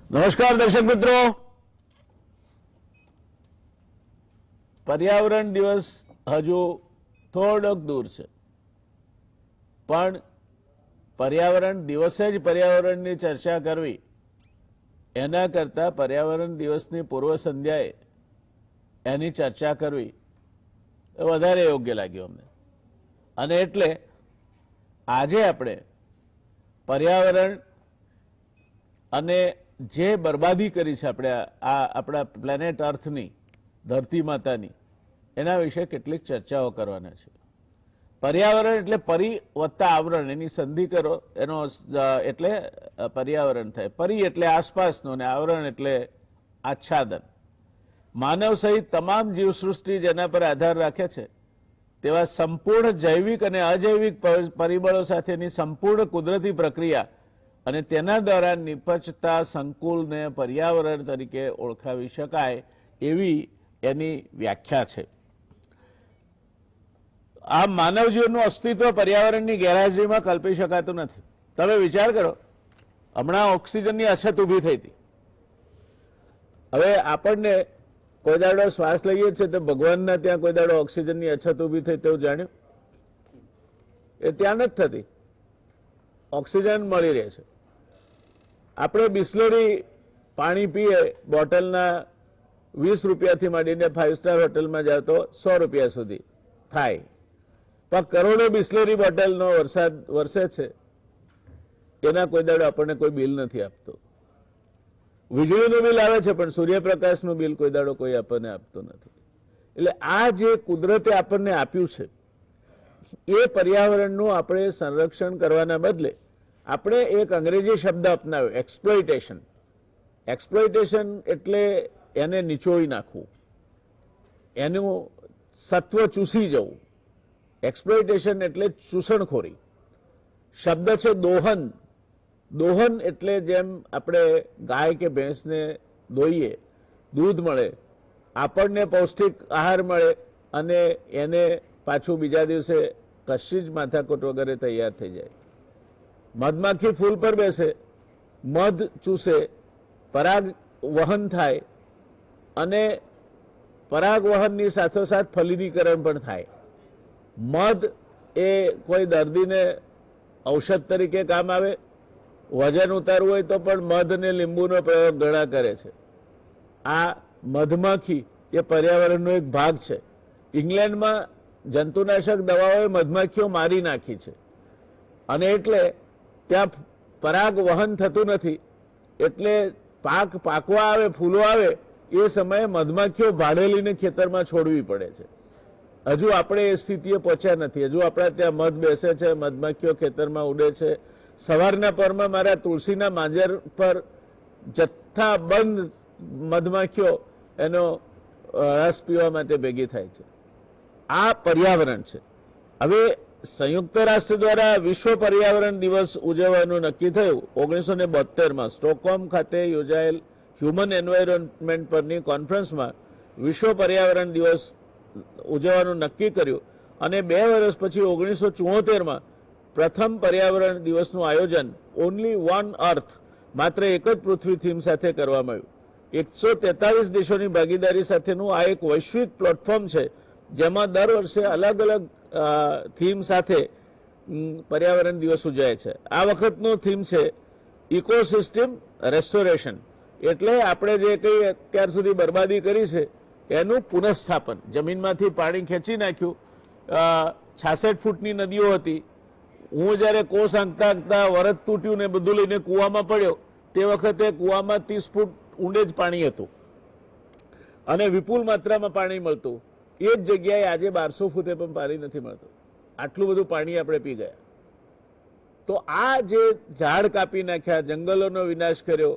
નમસ્કાર દર્શક મિત્રો, પર્યાવરણ દિવસ હજુ થોડોક દૂર છે, પણ પર્યાવરણ દિવસે જ પર્યાવરણની ચર્ચા કરવી એના કરતા પર્યાવરણ દિવસની પૂર્વ સંધ્યાએ એની ચર્ચા કરવી વધારે યોગ્ય લાગ્યું અમને. અને એટલે આજે આપણે પર્યાવરણ અને જે બરબાદી કરી છે આપણે આપણા પ્લેનેટ અર્થની, ધરતી માતાની, એના વિશે કેટલીક ચર્ચાઓ કરવાના છે. પર્યાવરણ એટલે પરી વત્તા આવરણ, એની સંધિ કરો એનો એટલે પર્યાવરણ થાય. પરી એટલે આસપાસનું અને આવરણ એટલે આચ્છાદન. માનવ સહિત તમામ જીવસૃષ્ટિ જેના પર આધાર રાખે છે તેવા સંપૂર્ણ જૈવિક અને અજૈવિક પરિબળો સાથેની સંપૂર્ણ કુદરતી પ્રક્રિયા અને તેના દ્વારા નિપજતા સંકુલને પર્યાવરણ તરીકે ઓળખાવી શકાય એવી એની વ્યાખ્યા છે. આ માનવ જીવનનું અસ્તિત્વ પર્યાવરણની ગેરહાજરીમાં કલ્પી શકાતું નથી. તમે વિચાર કરો, હમણાં ઓક્સિજનની અછત ઊભી થઈ હતી. હવે આપણને કોઈ દાડો શ્વાસ લઈએ છીએ તો ભગવાનના ત્યાં કોઈ દાડો ઓક્સિજનની અછત ઊભી થઈ તેવું જાણ્યું? એ ત્યાં નથી થતી, ઓક્સિજન મળી રહે છે. આપણે બિસ્લરી પાણી પીએ બોટલના 20 રૂપિયાથી માંડીને 5 સ્ટાર હોટલમાં જાવ તો 100 રૂપિયા સુધી થાય, પણ કરોડો બિસ્લરી બોટલનો વરસાદ વરસે છે, એના કોઈ દાડો આપણને કોઈ બિલ નથી આપતો. વીજળીનું બિલ આવે છે પણ સૂર્યપ્રકાશનું બિલ કોઈ દાડો કોઈ આપણને આપતો નથી. એટલે આ જે કુદરતે આપણને આપ્યું છે એ પર્યાવરણનું આપણે સંરક્ષણ કરવાના બદલે આપણે એક અંગ્રેજી શબ્દ અપનાવ્યો, એક્સપ્લોઇટેશન. એક્સપ્લોઇટેશન એટલે એને નિચોડી નાખવું, એનું સત્વ ચૂસી જવું. એક્સપ્લોઇટેશન એટલે ચૂસણખોરી. શબ્દ છે દોહન. દોહન એટલે જેમ આપણે ગાય કે ભેંસને દોઈએ, દૂધ મળે, આપણને પૌષ્ટિક આહાર મળે અને એને પાછું બીજા દિવસે કશી જ માથાકૂટ વગેરે તૈયાર થઈ જાય. મધમાખી ફૂલ પર બેસે, મધ ચૂસે, પરાગ વહન થાય અને પરાગ વહનની સાથોસાથ ફલિનીકરણ પણ થાય. મધ એ કોઈ દર્દીને ઔષધ તરીકે કામ આવે, વજન ઉતારવું હોય તો પણ મધ અને લીંબુનો પ્રયોગ ઘણા કરે છે. આ મધમાખી એ પર્યાવરણનો એક ભાગ છે. ઇંગ્લેન્ડમાં જંતુનાશક દવાઓએ મધમાખીઓ મારી નાખી છે અને એટલે ત્યાં પરાગ વહન થતું નથી. એટલે પાક પાકવા આવે, ફૂલો આવે એ સમયે મધમાખીઓ ભાડેલીને ખેતરમાં છોડવી પડે છે. હજુ આપણે એ સ્થિતિએ પહોંચ્યા નથી. હજુ આપણા ત્યાં મધ બેસે છે, મધમાખીઓ ખેતરમાં ઉડે છે. સવારના પરમાં મારા તુલસીના માંજર પર જથ્થાબંધ મધમાખીઓ એનો રસ પીવા માટે ભેગી થાય છે. આ પર્યાવરણ છે. હવે સંયુક્ત રાષ્ટ્ર દ્વારા વિશ્વ પર્યાવરણ દિવસ ઉજવવાનું નક્કી થયું 1972માં સ્ટોકહોમ ખાતે યોજાયેલ હ્યુમન એન્વાયરમેન્ટ પરની કોન્ફરન્સમાં વિશ્વ પર્યાવરણ દિવસ ઉજવવાનું નક્કી કર્યું અને 2 વર્ષ પછી 1974માં પ્રથમ પર્યાવરણ દિવસનું આયોજન ઓનલી વન અર્થ, માત્ર એક જ પૃથ્વી થીમ સાથે કરવામાં આવ્યું. 143 દેશોની ભાગીદારી સાથેનું આ એક વૈશ્વિક પ્લેટફોર્મ છે જેમાં દર વર્ષે અલગ અલગ થીમ સાથે પર્યાવરણ દિવસ ઉજવાય છે. આ વખતનો થીમ છે ઇકોસિસ્ટમ રેસ્ટોરેશન. એટલે આપણે જે કંઈ અત્યાર સુધી બરબાદી કરી છે એનું પુનઃસ્થાપન. જમીનમાંથી પાણી ખેંચી નાખ્યું. 66 ફૂટની નદીઓ હતી. હું જ્યારે કોસ આંકતા આંકતા વરદ તૂટ્યું ને બધું લઈને કૂવામાં પડ્યો તે વખતે કૂવામાં 30 ફૂટ ઊંડે જ પાણી હતું અને વિપુલ માત્રામાં પાણી મળતું. એ જ જગ્યાએ આજે 1200 ફૂટે પણ પાણી નથી મળતું. આટલું બધું પાણી આપણે પી ગયા. તો આ જે ઝાડ કાપી નાખ્યા, જંગલોનો વિનાશ કર્યો,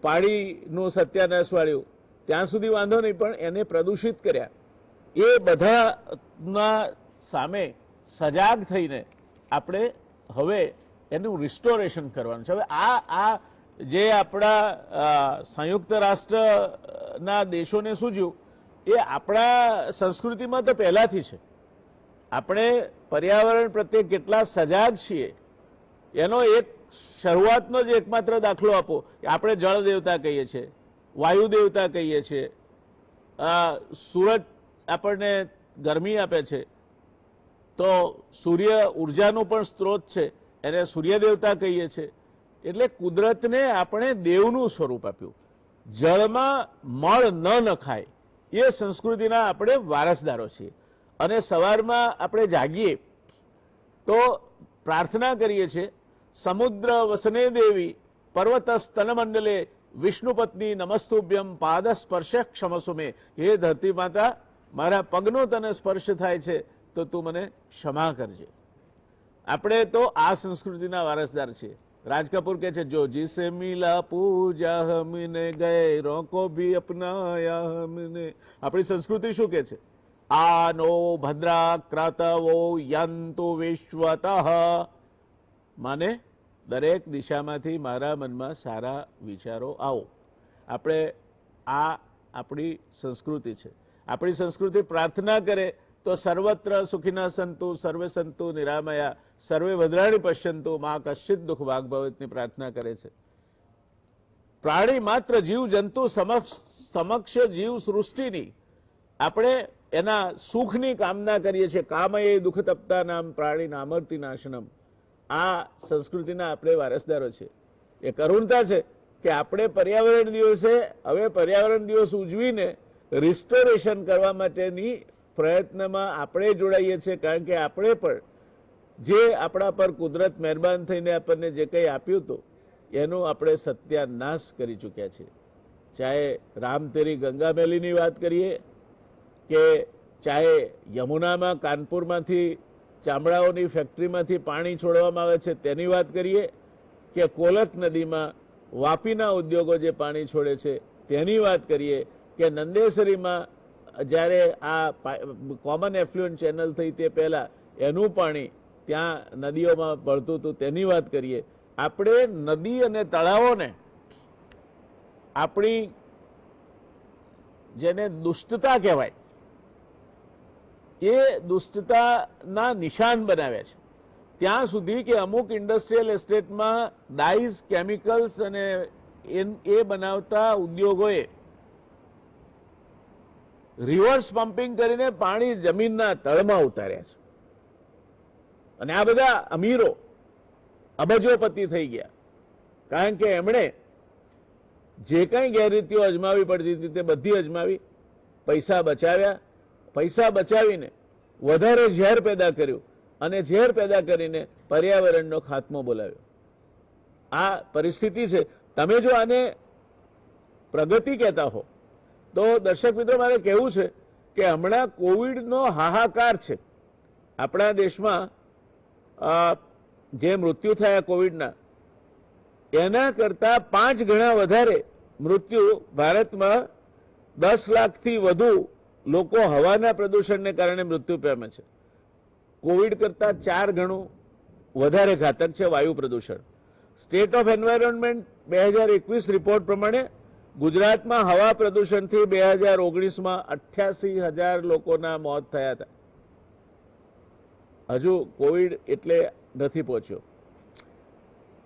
પાણીનું સત્યાનાશ વાળ્યું, ત્યાં સુધી વાંધો નહીં, પણ એને પ્રદૂષિત કર્યા. એ બધાના સામે સજાગ થઈને આપણે હવે એનું રિસ્ટોરેશન કરવાનું છે. હવે આ જે આપણા સંયુક્ત રાષ્ટ્રના દેશોને સૂઝ્યું એ આપણા સંસ્કૃતિમાં તો પહેલાથી છે. આપણે પર્યાવરણ પ્રત્યે કેટલા સજાગ છીએ એનો એક શરૂઆતનો જ એકમાત્ર દાખલો આપો કે આપણે જળ દેવતા કહીએ છીએ, વાયુ દેવતા કહીએ છીએ, સૂરજ આપણને ગરમી આપે છે, તો સૂર્ય ઉર્જાનો પણ સ્ત્રોત છે, એને સૂર્ય દેવતા કહીએ છીએ. એટલે કુદરતને આપણે દેવનું સ્વરૂપ આપ્યું. જળમાં મળ ન નખાય એ સંસ્કૃતિના આપણે વારસદારો છીએ. અને સવારમાં આપણે જાગીએ તો પ્રાર્થના કરીએ છીએ, સમુદ્ર વસને દેવી પર્વત સ્તન મંડલે વિષ્ણુપત્ની નમસ્તુભ્યમ પાદ સ્પર્શ ક્ષમસુમે. હે ધરતી માતા, મારા પગનો તને સ્પર્શ થાય છે તો તું મને ક્ષમા કરજે. આપણે તો આ સંસ્કૃતિના વારસદાર છીએ. રાજ કપૂર કહે છે, જો જીસે મિલા પૂજા હમને ગૈરોं को भी अपनाया हमने. આપણી સંસ્કૃતિ શું કે છે? આનો ભદ્રાક્રાતવો યંતુ વિશ્વતઃ. માને દરેક દિશામાંથી મારા મનમાં સારા વિચારો આવો. આપણે આ આપણી સંસ્કૃતિ છે. આપણી સંસ્કૃતિ પ્રાર્થના કરે તો સર્વત્ર સુખિના સંતુ સર્વે સંતુ નિરામયા સર્વે ભદ્રાણી પશ્યંતુ માં કશ્ચિત દુઃખ ભાગ ભવેતની પ્રાર્થના કરે છે. પ્રાણી માત્ર જીવ જંતુ સમક્ષ જીવ સૃષ્ટિની આપણે એના સુખની કામના કરીએ છીએ. કામયે દુઃખ તપ્તા નામ પ્રાણી નામર્તિ નાશનમ. આ સંસ્કૃતિના આપણે વારસદારો છે. એ કરુણતા છે કે આપણે પર્યાવરણ દિવસે હવે પર્યાવરણ દિવસ ઉજવીને રિસ્ટોરેશન કરવા માટેની પ્રયત્નમાં આપણે જોડાઈએ છીએ. કારણ કે આપણે પણ જે આપણા પર કુદરત મહેરબાન થઈને આપણને જે કંઈ આપ્યું હતું એનો આપણે સત્યાનાશ કરી ચૂક્યા છીએ. ચાહે રામતેરી ગંગા મેલીની વાત કરીએ, કે ચાહે યમુનામાં કાનપુરમાંથી ચામડાઓની ફેક્ટરીમાંથી પાણી છોડવામાં આવે છે તેની વાત કરીએ, કે કોલક નદીમાં વાપીના ઉદ્યોગો જે પાણી છોડે છે તેની વાત કરીએ, કે નંદેસરીમાં જ્યારે આ કોમન એફ્લુઅન્ટ ચેનલ થઈ તે પહેલાં એનું પાણી ત્યાં નદીઓમાં ભળતું હતું તેની વાત કરીએ. આપણે નદી અને તળાવોને આપણી જેને દુષ્ટતા કહેવાય એ દુષ્ટતાના નિશાન બનાવ્યા છે. ત્યાં સુધી કે અમુક ઇન્ડસ્ટ્રીયલ એસ્ટેટમાં ડાઈઝ, કેમિકલ્સ અને એ બનાવતા ઉદ્યોગોએ રિવર્સ પમ્પિંગ કરીને પાણી જમીનના તળમાં ઉતાર્યા છે. અને આ બધા અમીરો અબજોપતિ થઈ ગયા. કારણ કે એમણે જે કંઈ ગેરરીતિઓ અજમાવી પડતી હતી તે બધી અજમાવી, પૈસા બચાવ્યા, પૈસા બચાવીને વધારે ઝેર પેદા કર્યું અને ઝેર પેદા કરીને પર્યાવરણનો ખાત્મો બોલાવ્યો. આ પરિસ્થિતિ છે. તમે જો આને પ્રગતિ કહેતા હો તો દર્શક મિત્રો મારે કહેવું છે કે હમણાં કોવિડનો હાહાકાર છે. આપણા દેશમાં જે મૃત્યુ થયા કોવિડના એના કરતાં 5 ગણા વધારે મૃત્યુ ભારતમાં 10 લાખથી વધુ લોકો હવાના પ્રદૂષણને કારણે મૃત્યુ પામે છે. કોવિડ કરતાં 4 ગણું વધારે ઘાતક છે વાયુ પ્રદૂષણ. સ્ટેટ ઓફ એન્વાયરમેન્ટ 2021 રિપોર્ટ પ્રમાણે ગુજરાતમાં હવા પ્રદૂષણથી 2019માં 88,000 લોકોના મોત થયા હતા. હજુ કોવિડ એટલે નથી પહોંચ્યો.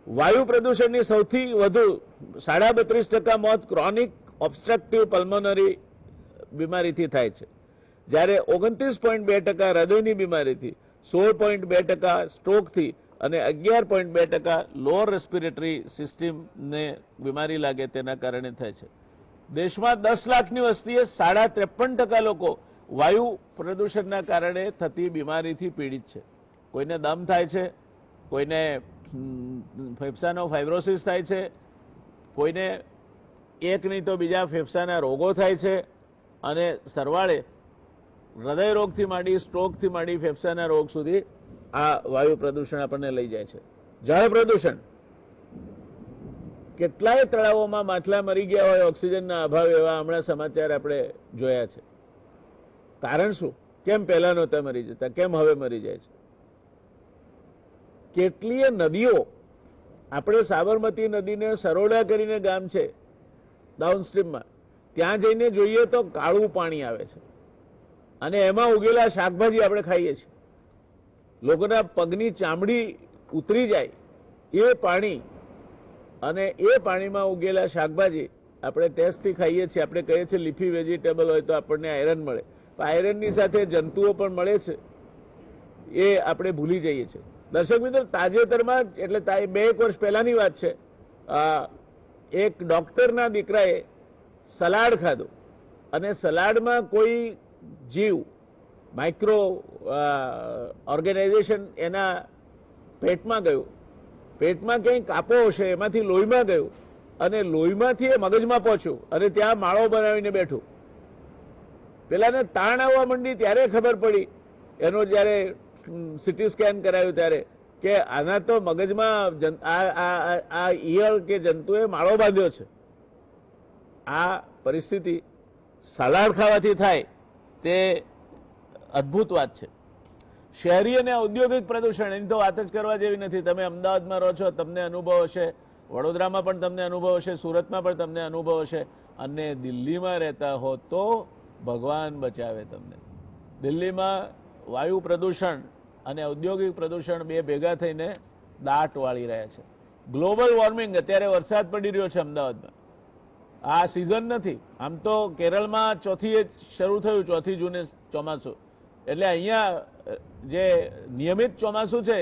વાયુ પ્રદૂષણની સૌથી વધુ 32% મોત ક્રોનિક ઓબ્સ્ટ્રક્ટિવ પલ્મોનરી બીમારીથી થાય છે, જ્યારે 29.2% હૃદયની બીમારીથી, 16.2% સ્ટ્રોકથી અને 11.2% લોઅર રેસ્પિરેટરી સિસ્ટમને બીમારી લાગે તેના કારણે થાય છે. દેશમાં 10 લાખની વસ્તીએ 53% લોકો વાયુ પ્રદૂષણના કારણે થતી બીમારીથી પીડિત છે. કોઈને દમ થાય છે, કોઈને ફેફસાનો ફાઇબ્રોસિસ થાય છે, કોઈને એક નહીં તો બીજા ફેફસાના રોગો થાય છે અને સરવાળે હૃદય રોગથી માંડી, સ્ટ્રોકથી માંડી ફેફસાના રોગ સુધી આ વાયુ પ્રદૂષણ આપણને લઈ જાય છે. જળ પ્રદૂષણ, કેટલાય તળાવોમાં માછલા મરી ગયા હોય ઓક્સિજનના અભાવે, એવા હમણાં સમાચાર આપણે જોયા છે. કારણ શું? કેમ પહેલા નહોતા મરી જતા, કેમ હવે મરી જાય છે? કેટલીય નદીઓ, આપણે સાબરમતી નદીને સરોડા કરીને ગામ છે ડાઉનસ્ટ્રીમમાં, ત્યાં જઈને જોઈએ તો કાળું પાણી આવે છે અને એમાં ઉગેલા શાકભાજી આપણે ખાઈએ છીએ. લોકોના પગની ચામડી ઉતરી જાય એ પાણી અને એ પાણીમાં ઉગેલા શાકભાજી આપણે ટેસ્ટથી ખાઈએ છીએ. આપણે કહીએ છીએ લીફી વેજીટેબલ હોય તો આપણને આયરન મળે, આયરનની સાથે જંતુઓ પણ મળે છે, એ આપણે ભૂલી જઈએ છીએ. દર્શક મિત્રો, તાજેતરમાં એટલે 2-1 વર્ષ પહેલાની વાત છે, એક ડોક્ટરના દીકરાએ સલાડ ખાધું અને સલાડમાં કોઈ જીવ માઇક્રો ઓર્ગેનાઇઝેશન એના પેટમાં ગયું, પેટમાં ક્યાંય કાપો હશે એમાંથી લોહીમાં ગયું અને લોહીમાંથી એ મગજમાં પહોંચ્યું અને ત્યાં માળો બનાવીને બેઠું. પેલાને તાણ આવવા માંડી ત્યારે ખબર પડી, એનો જ્યારે સીટી સ્કેન કરાયું ત્યારે, કે આના તો મગજમાં આ ઈયળ કે જંતુએ માળો બાંધ્યો છે. આ પરિસ્થિતિ સલાડ ખાવાથી થાય તે અદ્ભુત વાત છે. શહેરી અને ઔદ્યોગિક પ્રદૂષણ એની તો વાત જ કરવા જેવી નથી. તમે અમદાવાદમાં રહો છો, તમને અનુભવ હશે, વડોદરામાં પણ તમને અનુભવ હશે, સુરતમાં પણ તમને અનુભવ હશે, અને દિલ્હીમાં રહેતા હો તો ભગવાન બચાવે તમને. દિલ્હીમાં વાયુ પ્રદૂષણ અને ઔદ્યોગિક પ્રદૂષણ બે ભેગા થઈને દાટ વાળી રહ્યા છે. ગ્લોબલ વોર્મિંગ, અત્યારે વરસાદ પડી રહ્યો છે અમદાવાદમાં, આ સિઝન નથી. આમ તો કેરળમાં 4 શરૂ થયું, 4 જૂને ચોમાસું, એટલે અહીંયા જે નિયમિત ચોમાસું છે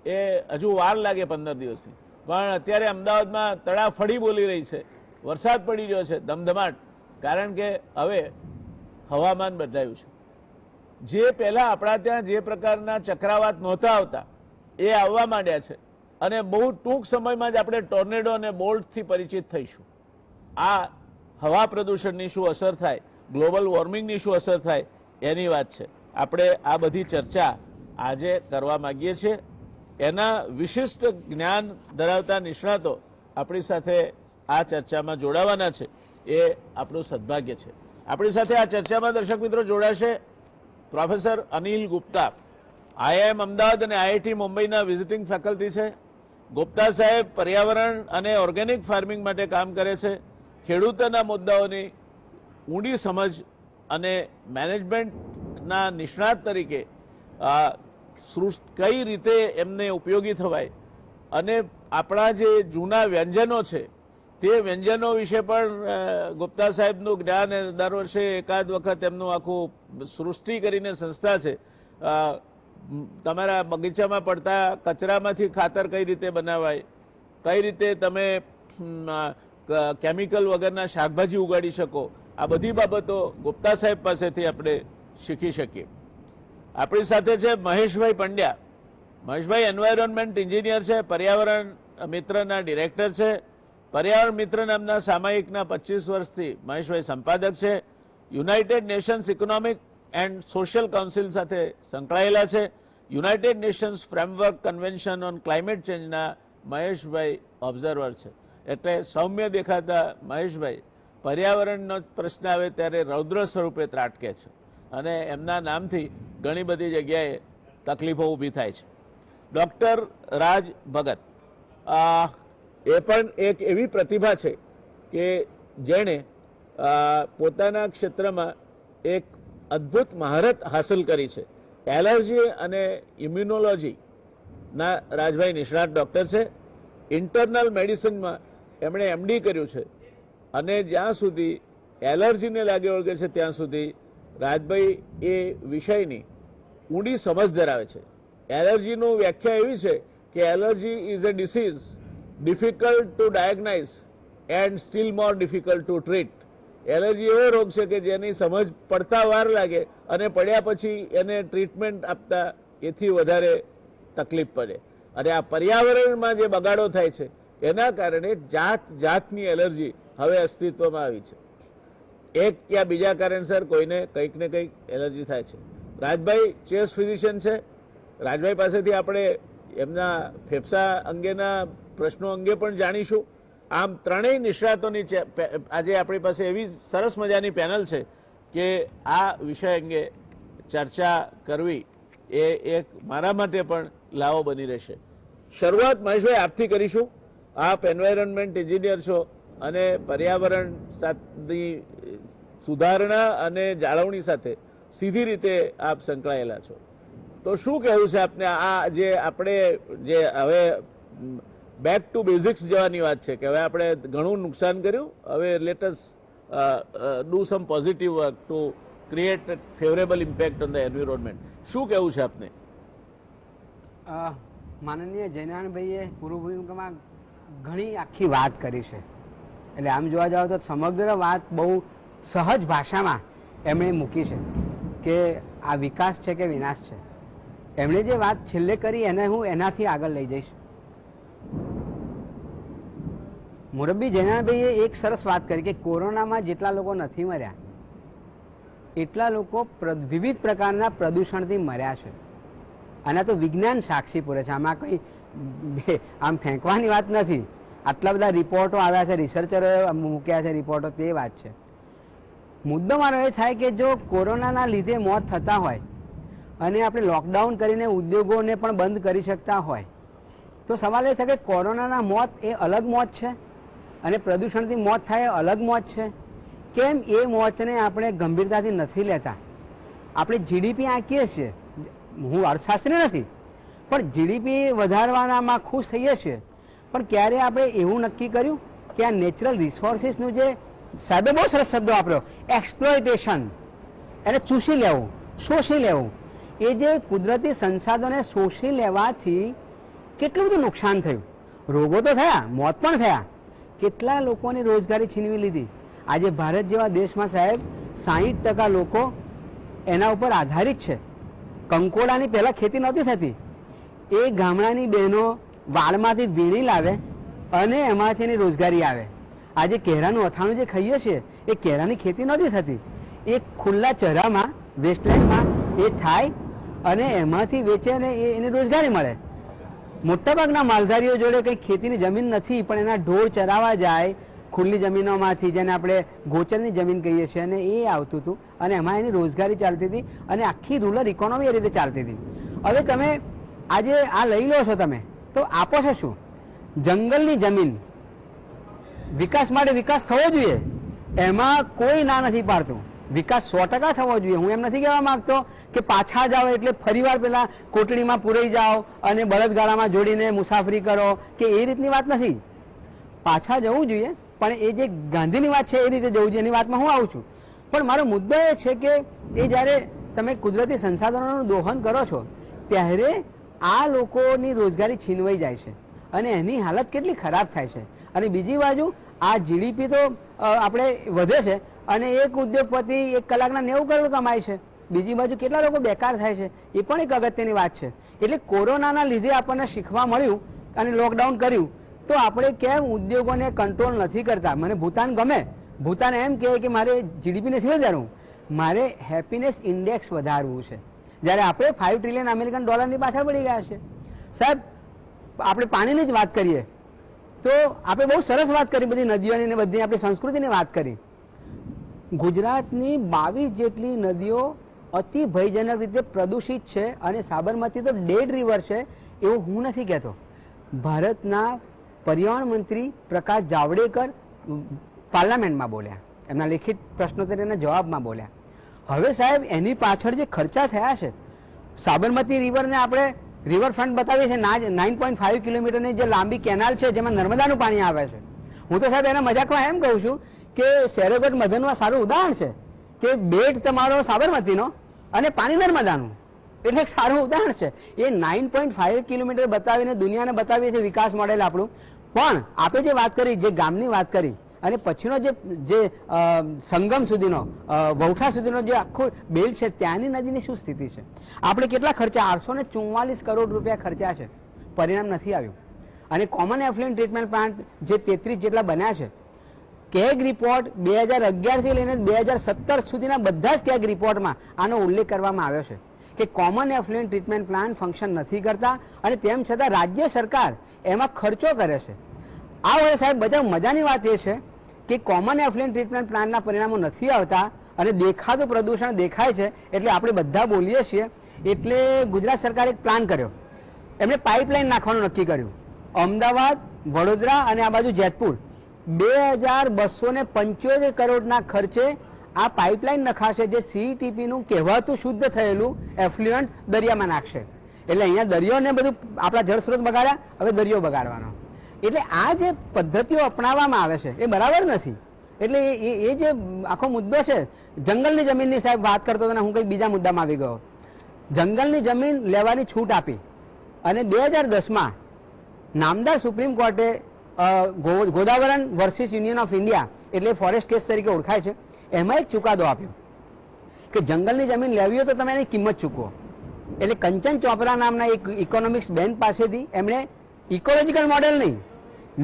એ હજુ વાર લાગે 15 દિવસથી. પણ અત્યારે અમદાવાદમાં તડાફડી બોલી રહી છે, વરસાદ પડી રહ્યો છે ધમધમાટ, કારણ કે હવે હવામાન બદલાયું છે. જે પહેલા આપણા ત્યાં જે પ્રકારના ચક્રાવાત નહોતા આવતા એ આવવા માંડ્યા છે, અને બહુ ટૂંક સમયમાં જ આપણે ટોર્નેડો અને બોલ્ટથી પરિચિત થઈશું. આ હવા પ્રદૂષણની શું અસર થાય, ગ્લોબલ વોર્મિંગની શું અસર થાય, એની વાત છે. આપણે આ બધી ચર્ચા આજે કરવા માંગીએ છીએ. એના વિશિષ્ટ જ્ઞાન ધરાવતા નિષ્ણાતો આપણી સાથે આ ચર્ચામાં જોડાવાના છે, એ આપણું સદભાગ્ય છે. આપણી સાથે આ ચર્ચામાં દર્શક મિત્રો જોડાશે પ્રોફેસર અનિલ ગુપ્તા, IIM અમદાવાદ અને IIT મુંબઈના વિઝિટિંગ ફેકલ્ટી છે. ગુપ્તા સાહેબ પર્યાવરણ અને ઓર્ગેનિક ફાર્મિંગ માટે કામ કરે છે. ખેડૂતોના મુદ્દાઓની ઊંડી સમજ અને મેનેજમેન્ટના નિષ્ણાત તરીકે કઈ રીતે એમને ઉપયોગી થવાય, અને આપણા જે જૂના વ્યંજનો છે તે વ્યંજનો વિશે પણ ગુપ્તા સાહેબનું જ્ઞાન, દર વર્ષે એકાદ વખત એમનું આખું સૃષ્ટિ કરીને સંસ્થા છે. તમારા બગીચામાં પડતા કચરામાંથી ખાતર કઈ રીતે બનાવાય, કઈ રીતે તમે કેમિકલ વગરના શાકભાજી ઉગાડી શકો, આ બધી બાબતો ગુપ્તા સાહેબ પાસેથી આપણે શીખી શકીએ. આપણી સાથે છે મહેશભાઈ પંડ્યા. મહેશભાઈ એન્વાયરોન્મેન્ટ એન્જિનિયર છે, પર્યાવરણ મિત્રના ડિરેક્ટર છે. પર્યાવરણ મિત્ર નામના સામાયિકના 25 વર્ષથી મહેશભાઈ સંપાદક છે. United Nations economic and social council સાથે સંકળાયેલા છે. United Nations framework convention on climate ચેન્જના મહેશભાઈ ઓબ્ઝર્વર છે. એટલે સૌમ્ય દેખાતા મહેશભાઈ પર્યાવરણનો પ્રશ્ન આવે ત્યારે રૌદ્ર સ્વરૂપે ત્રાટકે છે, અને એમના નામથી ઘણી બધી જગ્યાએ તકલીફો ઊભી થાય છે. ડૉક્ટર રાજ ભગત એ પણ એક એવી પ્રતિભા છે કે જેણે પોતાના ક્ષેત્રમાં એક અદ્ભુત મહારત હાંસલ કરી છે. એલર્જી અને ઇમ્યુનોલોજીના રાજભાઈ નિષ્ણાત ડૉક્ટર છે. ઇન્ટરનલ મેડિસિનમાં એમણે MD કર્યું છે, અને જ્યાં સુધી એલર્જીને લાગે ઓળગે છે ત્યાં સુધી રાજભાઈ એ વિષયની ઊંડી સમજ ધરાવે છે. એલર્જીનું વ્યાખ્યા એવી છે કે allergy is a disease difficult to diagnose and still more difficult to treat. Allergy એવો રોગ છે કે જેની સમજ પડતા વાર લાગે અને પડ્યા પછી એને ટ્રીટમેન્ટ આપતા એથી વધારે તકલીફ પડે. અને આ પર્યાવરણમાં જે બગાડો થાય છે એના કારણે જાત જાતની એલર્જી હવે અસ્તિત્વમાં આવી છે. એક યા બીજા કારણસર કોઈને કંઈક ને કંઈક એલર્જી થાય છે. રાજભાઈ ચેસ્ટ ફિઝિશિયન છે. રાજભાઈ પાસેથી આપણે એમના ફેફસા અંગેના પ્રશ્નો અંગે પણ જાણીશું. આમ ત્રણેય નિષ્ણાતોની આજે આપણી પાસે એવી સરસ મજાની પેનલ છે કે આ વિષય અંગે ચર્ચા કરવી એ એક મારા માટે પણ લાવો બની રહેશે. શરૂઆત મહેશભાઈ આપથી કરીશું. આપ એન્વાયરમેન્ટ એન્જિનિયર છો અને પર્યાવરણની સુધારણા અને જાળવણી સાથે સીધી રીતે આપ સંકળાયેલા છો. તો શું કહેવું છે આપને આ જે આપણે જે હવે બેક ટુ બેઝિક્સ જવાની વાત છે કે હવે આપણે ઘણું નુકસાન કર્યું, હવે let us do sum positive work to create favourable impact on the environment. શું કહેવું છે આપને? માનનીય જયનારાયણભાઈએ પૂર્વ ભૂમિકામાં ઘણી આખી વાત કરી છે. એટલે આમ જોવા જાવ તો સમગ્ર વાત બહુ સહજ ભાષામાં એમણે મૂકી છે કે આ વિકાસ છે કે વિનાશ છે. એમણે જે વાત છેલ્લે કરી એને હું એનાથી આગળ લઈ જઈશ. મુરબ્બી જયનારાયણભાઈએ એક સરસ વાત કરી કે કોરોનામાં જેટલા લોકો નથી મર્યા એટલા લોકો વિવિધ પ્રકારના પ્રદૂષણથી મર્યા છે. આના તો વિજ્ઞાન સાક્ષી પૂરે છે. આમાં કંઈ આમ ફેંકવાની વાત નથી. આટલા બધા રિપોર્ટો આવ્યા છે, રિસર્ચરોએ મૂક્યા છે રિપોર્ટો, તે વાત છે. મુદ્દો મારો એ થાય કે જો કોરોનાના લીધે મોત થતા હોય અને આપણે લોકડાઉન કરીને ઉદ્યોગોને પણ બંધ કરી શકતા હોય તો સવાલ એ થાય કે કોરોનાના મોત એ અલગ મોત છે અને પ્રદૂષણથી મોત થાય એ અલગ મોત છે. કેમ એ મોતને આપણે ગંભીરતાથી નથી લેતા? આપણે જીડીપી આંકીએ છીએ, હું અર્થશાસ્ત્રી નથી, પણ જીડીપી વધારવાનામાં ખુશ થઈએ છીએ, પણ ક્યારે આપણે એવું નક્કી કર્યું કે આ નેચરલ રિસોર્સિસનું જે સાહેબે બહુ સરસ શબ્દ વાપર્યો, એક્સપ્લોઇટેશન, એને ચૂસી લેવું, શોષી લેવું, એ જે કુદરતી સંસાધનોને શોષી લેવાથી કેટલું બધું નુકસાન થયું. રોગો તો થયા, મોત પણ થયા, કેટલા લોકોની રોજગારી છીનવી લીધી. આજે ભારત જેવા દેશમાં સાહેબ 60% લોકો એના ઉપર આધારિત છે. કંકોડાની પહેલાં ખેતી નહોતી થતી, એ ગામડાની બહેનો વાળમાંથી વીણી લાવે અને એમાંથી એની રોજગારી આવે. આજે કેરાનું અથાણું જે ખાઈએ છીએ એ કેરાની ખેતી નહોતી થતી, એ ખુલ્લા ચરામાં વેસ્ટલેન્ડમાં એ થાય અને એમાંથી વેચે અને એની રોજગારી મળે. મોટાભાગના માલધારીઓ જોડે કંઈ ખેતીની જમીન નથી, પણ એના ઢોર ચરાવવા જાય ખુલ્લી જમીનોમાંથી, જેને આપણે ગોચરની જમીન કહીએ છીએ, અને એ આવતું હતું અને એમાં એની રોજગારી ચાલતી હતી અને આખી રૂરલ ઇકોનોમી એ રીતે ચાલતી હતી. હવે તમે આજે આ લઈ લો છો તમે તો આપો છો શું? જંગલની જમીન. વિકાસ માટે વિકાસ થવો જોઈએ, એમાં કોઈ ના નથી પાડતું. વિકાસ 100% થવો જોઈએ. હું એમ નથી કહેવા માંગતો કે પાછા જાઓ એટલે ફરીવાર પેલા કોટડીમાં પૂરાઈ જાઓ અને બળદગાડામાં જોડીને મુસાફરી કરો કે એ રીતની વાત નથી. પાછા જવું જોઈએ, પણ એ જે ગાંધીની વાત છે એ રીતે જવું જોઈએ, એની વાતમાં હું આવું છું. પણ મારો મુદ્દો એ છે કે એ જ્યારે તમે કુદરતી સંસાધનોનું દોહન કરો છો ત્યારે આ લોકોની રોજગારી છીનવાઈ જાય છે અને એની હાલત કેટલી ખરાબ થાય છે. અને બીજી બાજુ આ જીડીપી તો આપણે વધે છે અને એક ઉદ્યોગપતિ 1 કલાકના 90 કરોડ કમાય છે. બીજી બાજુ કેટલા લોકો બેકાર થાય છે, એ પણ એક અગત્યની વાત છે. એટલે કોરોનાના લીધે આપણને શીખવા મળ્યું અને લોકડાઉન કર્યું તો આપણે કેમ ઉદ્યોગોને કંટ્રોલ નથી કરતા. મને ભૂતાન ગમે. ભૂતાન એમ કહે કે મારે જીડીપી નથી વધારવું, મારે હેપીનેસ ઇન્ડેક્સ વધારવું છે. જ્યારે આપણે 5 ટ્રિલિયન અમેરિકન ડોલરની પાછળ પડી ગયા છે. સાહેબ, આપણે પાણીની જ વાત કરીએ તો આપણે બહુ સરસ વાત કરી, બધી નદીઓની ને બધી આપણી સંસ્કૃતિની વાત કરી. ગુજરાતની 22 જેટલી નદીઓ અતિ ભયજનક રીતે પ્રદૂષિત છે અને સાબરમતી તો ડેડ રિવર છે એવું હું નથી કહેતો. ભારતના પર્યાવરણ મંત્રી પ્રકાશ જાવડેકર પાર્લામેન્ટમાં બોલ્યા, એમના લેખિત પ્રશ્નોત્તરીના જવાબમાં બોલ્યા. હવે સાહેબ એની પાછળ જે ખર્ચા થયા છે, સાબરમતી રિવરને આપણે રિવરફ્રન્ટ બતાવીએ છીએ, 9.5 કિલોમીટરની જે લાંબી કેનાલ છે જેમાં નર્મદાનું પાણી આવે છે. હું તો સાહેબ એના મજાકમાં એમ કહું છું કે સેરોગટ મધનનું સારું ઉદાહરણ છે કે બેટ તમારો સાબરમતીનો અને પાણી નર્મદાનું, એટલે એક સારું ઉદાહરણ છે. એ 9.5 કિલોમીટર બતાવીને દુનિયાને બતાવીએ છીએ વિકાસ મોડેલ આપણું. પણ આપણે જે વાત કરી, જે ગામની વાત કરી અને પછીનો જે સંગમ સુધીનો વૌઠા સુધીનો જે આખો બેલ્ટ છે ત્યાંની નદીની શું સ્થિતિ છે? આપણે કેટલા ખર્ચા? 844 કરોડ રૂપિયા ખર્ચ્યા છે, પરિણામ નથી આવ્યું. અને કોમન એફ્લુએન્ટ ટ્રીટમેન્ટ પ્લાન્ટ જે 33 જેટલા બન્યા છે, કેગ રિપોર્ટ 2011થી લઈને 2017 સુધીના બધા જ કેગ રિપોર્ટમાં આનો ઉલ્લેખ કરવામાં આવ્યો છે કે common effluent treatment plant function નથી કરતા અને તેમ છતાં રાજ્ય સરકાર એમાં ખર્ચો કરે છે. આ વખતે સાહેબ બધા મજાની વાત એ છે કે કોમન એફ્લુએન્ટ ટ્રીટમેન્ટ પ્લાન્ટના પરિણામો નથી આવતા અને દેખાતું પ્રદૂષણ દેખાય છે એટલે આપણે બધા બોલીએ છીએ. એટલે ગુજરાત સરકારે એક પ્લાન કર્યો, એમણે પાઇપલાઇન નાખવાનું નક્કી કર્યું. અમદાવાદ, વડોદરા અને આ બાજુ જેતપુર 2275 કરોડના ખર્ચે આ પાઇપલાઇન નખાશે, જે સીઈટીપીનું કહેવાતું શુદ્ધ થયેલું એફ્લુઅન્ટ દરિયામાં નાખશે. એટલે અહીંયા દરિયોને બધું આપણા જળસ્ત્રોત બગાડ્યા, હવે દરિયો બગાડવાનો. એટલે આ જે પદ્ધતિઓ અપનાવવામાં આવે છે એ બરાબર નથી. એટલે એ જે આખો મુદ્દો છે, જંગલની જમીનની સાહેબ વાત કરતો હતો ને હું કંઈક બીજા મુદ્દામાં આવી ગયો. જંગલની જમીન લેવાની છૂટ આપી અને 2010માં નામદાર સુપ્રીમ કોર્ટે ગોદાવરણ વર્સિસ યુનિયન ઓફ ઇન્ડિયા એટલે ફોરેસ્ટ કેસ તરીકે ઓળખાય છે, એમાં એક ચુકાદો આપ્યો કે જંગલની જમીન લેવી હોય તો તમે એની કિંમત ચૂકવો. એટલે કંચન ચોપરા નામના એક ઇકોનોમિક્સ બેન પાસેથી એમણે ઇકોલોજીકલ મોડેલ નહીં,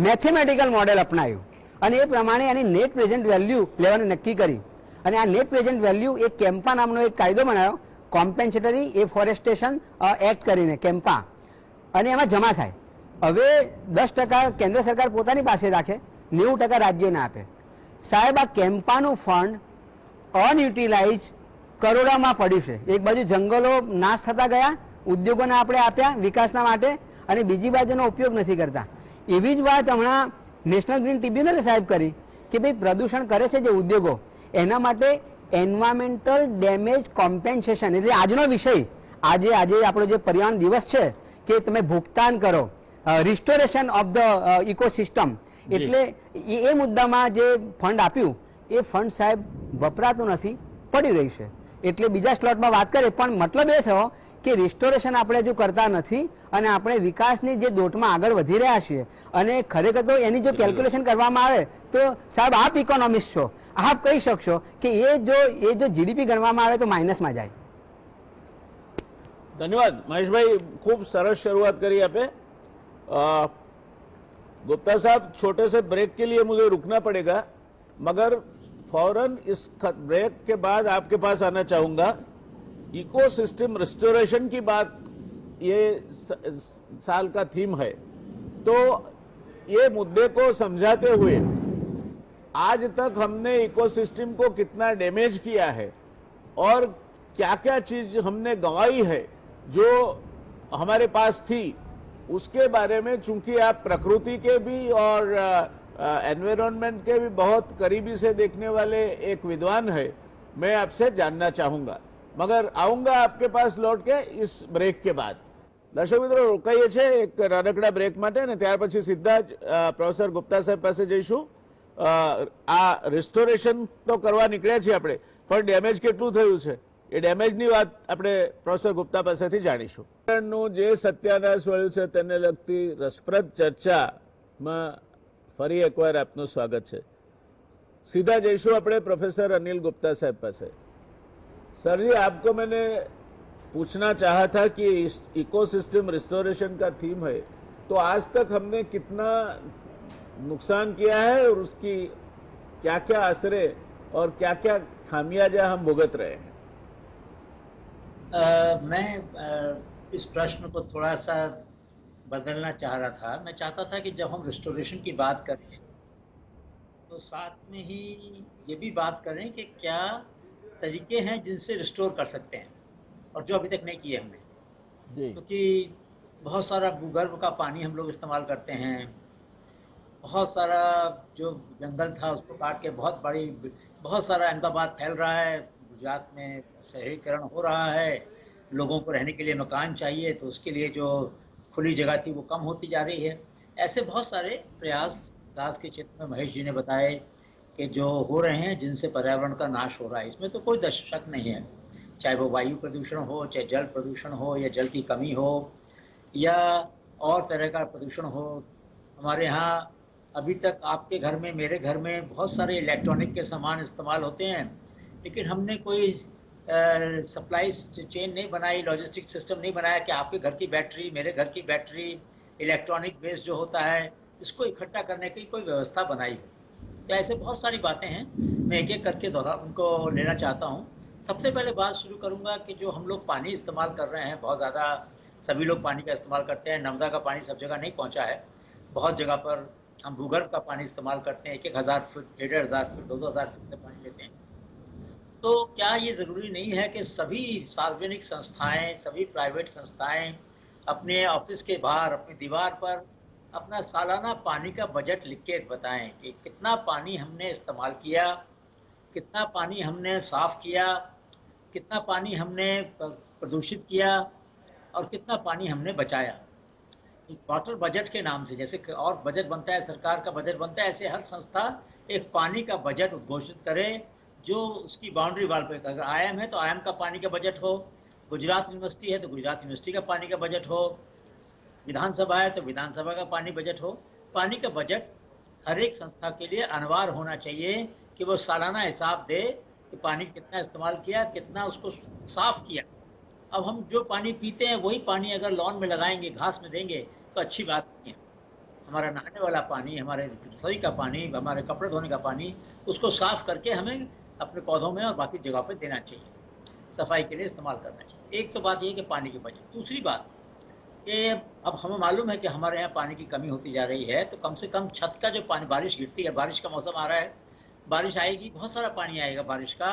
મેથેમેટિકલ મોડેલ અપનાવ્યું અને એ પ્રમાણે એની નેટ પ્રેઝન્ટ વેલ્યુ લેવાનું નક્કી કરી. અને આ નેટ પ્રેઝન્ટ વેલ્યુ એક કેમ્પા નામનો એક કાયદો બનાવ્યો, કોમ્પેન્સેટરી એફોરેસ્ટેશન એક્ટ કરીને કેમ્પા, અને એમાં જમા થાય. હવે 10% કેન્દ્ર સરકાર પોતાની પાસે રાખે, 90% રાજ્યોને આપે. સાહેબ, આ કેમ્પાનું ફંડ અનયુટિલાઇઝ કરોડોમાં પડ્યું છે. એક બાજુ જંગલો નાશ થતા ગયા, ઉદ્યોગોને આપણે આપ્યા વિકાસના માટે, અને બીજી બાજુનો ઉપયોગ નથી કરતા. એવી જ વાત હમણાં નેશનલ ગ્રીન ટ્રિબ્યુનલે સાહેબ કરી કે ભાઈ પ્રદૂષણ કરે છે જે ઉદ્યોગો, એના માટે એન્વાયરમેન્ટલ ડેમેજ કોમ્પેન્સેશન, એટલે આજનો વિષય, આજે આપણો જે પર્યાવરણ દિવસ છે કે તમે ભુગતાન કરો, રિસ્ટોરેશન ઓફ ધ ઇકોસિસ્ટમ, એટલે એ મુદ્દામાં જે ફંડ આપ્યું એ ફંડ સાહેબ વપરાતું નથી, પડી રહ્યું છે. એટલે બીજા સ્લોટમાં વાત કરીએ, પણ મતલબ એ થયો કે રિસ્ટોરેશન આપણે જો કરતા નથી અને આપણે વિકાસની જે દોટમાં આગળ વધી રહ્યા છીએ, અને ખરેખર તો એની જો કેલ્ક્યુલેશન કરવામાં આવે તો સાહેબ આપ ઇકોનોમિસ્ટ છો, આપ કહી શકશો કે એ જો જીડીપી ગણવામાં આવે તો માઇનસમાં જાય. धन्यवाद महेश भाई, खूब सरस शुरुआत करी आपने. गुप्ता साहब, छोटे से ब्रेक के लिए मुझे रुकना पड़ेगा, मगर फौरन इस ब्रेक के बाद आपके पास आना चाहूंगा. इकोसिस्टम रिस्टोरेशन की बात ये साल का थीम है, तो ये मुद्दे को समझाते हुए आज तक हमने इकोसिस्टम को कितना डैमेज किया है और क्या क्या चीज हमने गंवाई है जो हमारे पास थी, उसके बारे में, चूंकि आप प्रकृति के भी और एनवायरनमेंट के भी बहुत करीबी से देखने वाले एक विद्वान है, मैं आपसे जानना चाहूंगा. मगर आऊंगा आपके पास लौट के इस ब्रेक के बाद. दर्शक मित्रों, रोकाઈએ છે એક નાનકડા બ્રેક માટે, ને ત્યાર પછી સીધા જ પ્રોફેસર ગુપ્તા સાહેબ પાસે જઈશું. આ રિસ્ટોરેશન તો કરવા નીકળ્યા છીએ આપણે, પણ ડેમેજ કેટલું થયું છે એ ડેમેજની વાત આપણે પ્રોફેસર ગુપ્તા પાસેથી જાણીશું. નું જે સત્યાનાશ વળ્યું છે તેને લગતી રસપ્રદ ચર્ચામાં ફરી એકવાર આપનું સ્વાગત છે. सीधा जैसू अपने प्रोफेसर अनिल गुप्ता साहब पास. सर जी, आपको मैंने पूछना चाहा था कि इस इकोसिस्टम रिस्टोरेशन का थीम है, तो आज तक हमने कितना नुकसान किया है और उसकी क्या क्या असरे और क्या क्या खामियाजा हम भुगत रहे हैं. मैं इस प्रश्न को थोड़ा सा बदलना चाह रहा था. मैं चाहता था कि जब हम रिस्टोरेशन की बात करें तो साथ में ही ये भी बात करें कि क्या तरीके हैं जिनसे रिस्टोर कर सकते हैं और जो अभी तक नहीं किए हमने. क्योंकि बहुत सारा भूगर्भ का पानी हम लोग इस्तेमाल करते हैं, बहुत सारा जो जंगल था उसको काट के बहुत सारा अहमदाबाद फैल रहा है, गुजरात में शहरीकरण हो रहा है, लोगों को रहने के लिए मकान चाहिए, तो उसके लिए जो खुली जगह थी वो कम होती जा रही है. ऐसे बहुत सारे प्रयास विकास के क्षेत्र में महेश जी ने बताए कि जो हो रहे हैं जिनसे पर्यावरण का नाश हो रहा है. इसमें तो कोई शक नहीं है, चाहे वो वायु प्रदूषण हो, चाहे जल प्रदूषण हो, या जल की कमी हो, या और तरह का प्रदूषण हो. हमारे यहाँ अभी तक आपके घर में, मेरे घर में बहुत सारे इलेक्ट्रॉनिक के सामान इस्तेमाल होते हैं, लेकिन हमने कोई सप्लाई चेन नहीं बनाई, लॉजिस्टिक सिस्टम नहीं बनाया कि आपके घर की बैटरी, मेरे घर की बैटरी, इलेक्ट्रॉनिक वेस्ट जो होता है इसको इकट्ठा करने की कोई व्यवस्था बनाई हो. तो ऐसे बहुत सारी बातें हैं, मैं एक एक करके उनको लेना चाहता हूँ. सबसे पहले बात शुरू करूँगा कि जो हम लोग पानी इस्तेमाल कर रहे हैं, बहुत ज़्यादा सभी लोग पानी का इस्तेमाल करते हैं. नर्मदा का पानी सब जगह नहीं पहुँचा है, बहुत जगह पर हम भूगर्भ का पानी इस्तेमाल करते हैं. 1,000 फुट, 1,500 फुट, 2,000 फुट से पानी लेते हैं. तो क्या ये ज़रूरी नहीं है कि सभी सार्वजनिक संस्थाएं, सभी प्राइवेट संस्थाएं अपने ऑफिस के बाहर, अपनी दीवार पर अपना सालाना पानी का बजट लिख के बताएं कि कितना पानी हमने इस्तेमाल किया, कितना पानी हमने साफ़ किया, कितना पानी हमने प्रदूषित किया और कितना पानी हमने बचाया. वाटर बजट के नाम से, जैसे और बजट बनता है, सरकार का बजट बनता है, ऐसे हर संस्था एक पानी का बजट घोषित करे जो उसकी बाउंड्री वाल पे। अगर आईएम है तो आईएम का पानी का बजट हो, गुजरात यूनिवर्सिटी है तो गुजरात यूनिवर्सिटी का पानी का बजट हो, विधानसभा है तो विधानसभा का पानी बजट हो। पानी का बजट हर एक संस्था के लिए अनिवार्य होना चाहिए कि वो सालाना हिसाब दे कि पानी कितना इस्तेमाल किया, कितना उसको साफ किया। अब हम जो पानी पीते हैं वही पानी अगर लॉन में लगाएंगे, घास में देंगे, तो अच्छी बात नहीं है। हमारा नहाने वाला पानी, हमारे रसोई का पानी, हमारे कपड़े धोने का पानी, उसको साफ करके हमें अपने पौधों में और बाकी जगह पर देना चाहिए, सफाई के लिए इस्तेमाल करना चाहिए। एक तो बात ये कि पानी की बचत। दूसरी बात कि अब हमें मालूम है कि हमारे यहाँ पानी की कमी होती जा रही है, तो कम से कम छत का जो पानी, बारिश गिरती है, बारिश का मौसम आ रहा है, बारिश आएगी, बहुत सारा पानी आएगा बारिश का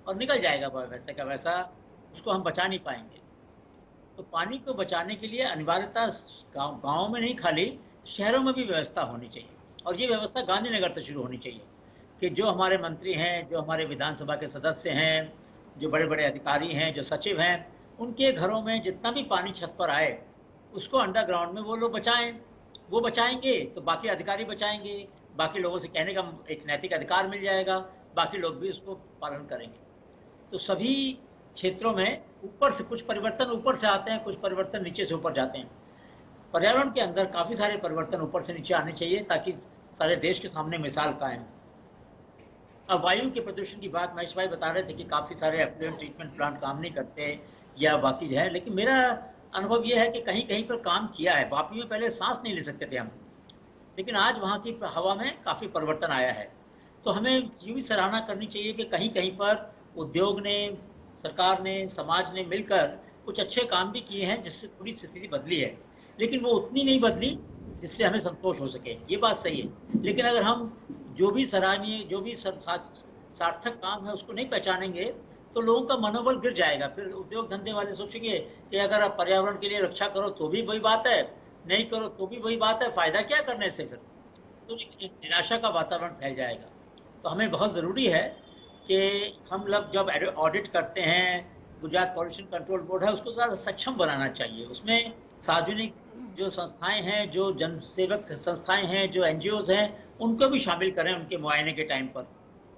और निकल जाएगा वैसे का वैसा, उसको हम बचा नहीं पाएंगे। तो पानी को बचाने के लिए अनिवार्यता गाँव में नहीं, खाली शहरों में भी व्यवस्था होनी चाहिए। और ये व्यवस्था गांधीनगर से शुरू होनी चाहिए कि जो हमारे मंत्री हैं, जो हमारे विधानसभा के सदस्य हैं, जो बड़े बड़े अधिकारी हैं, जो सचिव हैं, उनके घरों में जितना भी पानी छत पर आए उसको अंडरग्राउंड में वो लोग बचाएं। वो बचाएंगे तो बाकी अधिकारी बचाएंगे, बाकी लोगों से कहने का एक नैतिक अधिकार मिल जाएगा, बाकी लोग भी उसको पालन करेंगे। तो सभी क्षेत्रों में ऊपर से कुछ परिवर्तन ऊपर से आते हैं, कुछ परिवर्तन नीचे से ऊपर जाते हैं। पर्यावरण के अंदर काफ़ी सारे परिवर्तन ऊपर से नीचे आने चाहिए ताकि सारे देश के सामने मिसाल कायम। अब वायु के प्रदूषण की बात महेश भाई बता रहे थे कि काफ़ी सारे एफ्लुएंट ट्रीटमेंट प्लांट काम नहीं करते या बाकी जो है, लेकिन मेरा अनुभव यह है कि कहीं कहीं पर काम किया है। वापी में पहले सांस नहीं ले सकते थे हम, लेकिन आज वहाँ की हवा में काफ़ी परिवर्तन आया है। तो हमें ये भी सराहना करनी चाहिए कि कहीं कहीं पर उद्योग ने, सरकार ने, समाज ने मिलकर कुछ अच्छे काम भी किए हैं जिससे थोड़ी स्थिति बदली है, लेकिन वो उतनी नहीं बदली जिससे हमें संतोष हो सके, ये बात सही है। लेकिन अगर हम जो भी सराहनीय, जो भी सार्थक काम है उसको नहीं पहचानेंगे तो लोगों का मनोबल गिर जाएगा। फिर उद्योग धंधे वाले सोचेंगे कि अगर आप पर्यावरण के लिए रक्षा करो तो भी वही बात है, नहीं करो तो भी वही बात है, फायदा क्या करने से? फिर तो एक निराशा का वातावरण फैल जाएगा। तो हमें बहुत ज़रूरी है कि हम लोग जब ऑडिट करते हैं, गुजरात पॉल्यूशन कंट्रोल बोर्ड है, उसको ज़्यादा सक्षम बनाना चाहिए। उसमें सार्वजनिक जो संस्थाएं हैं, जो जनसेवक संस्थाएं हैं, जो एनजीओज हैं, उनको भी शामिल करें उनके मुआयने के टाइम पर,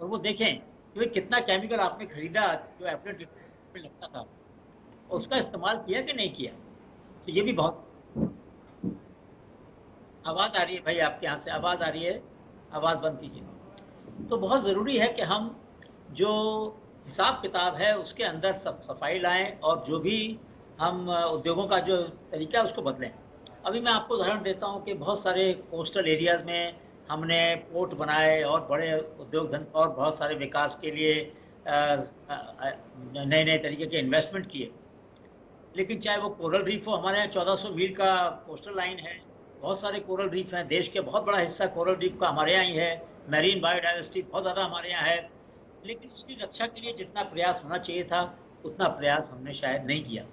और वो देखें कि भाई कितना केमिकल आपने खरीदा जो एफ्लुएंट में लगता था, उसका इस्तेमाल किया कि नहीं किया। तो ये भी बहुत। आवाज़ आ रही है भाई आपके यहाँ से, आवाज़ आ रही है, आवाज़ बंद कीजिए। तो बहुत ज़रूरी है कि हम जो हिसाब किताब है उसके अंदर सब सफाई लाएं और जो भी हम उद्योगों का जो तरीका है उसको बदलें। अभी मैं आपको उदाहरण देता हूं कि बहुत सारे कोस्टल एरियाज़ में हमने पोर्ट बनाए और बड़े उद्योग धंधे और बहुत सारे विकास के लिए नए नए तरीके के इन्वेस्टमेंट किए। लेकिन चाहे वो कोरल रीफ हो, हमारे यहाँ 1400 मील का कोस्टल लाइन है, बहुत सारे कोरल रीफ हैं, देश के बहुत बड़ा हिस्सा कोरल रीफ का हमारे यहाँ ही है, मैरीन बायोडाइवर्सिटी बहुत ज़्यादा हमारे यहाँ है, लेकिन उसकी रक्षा के लिए जितना प्रयास होना चाहिए था उतना प्रयास हमने शायद नहीं किया।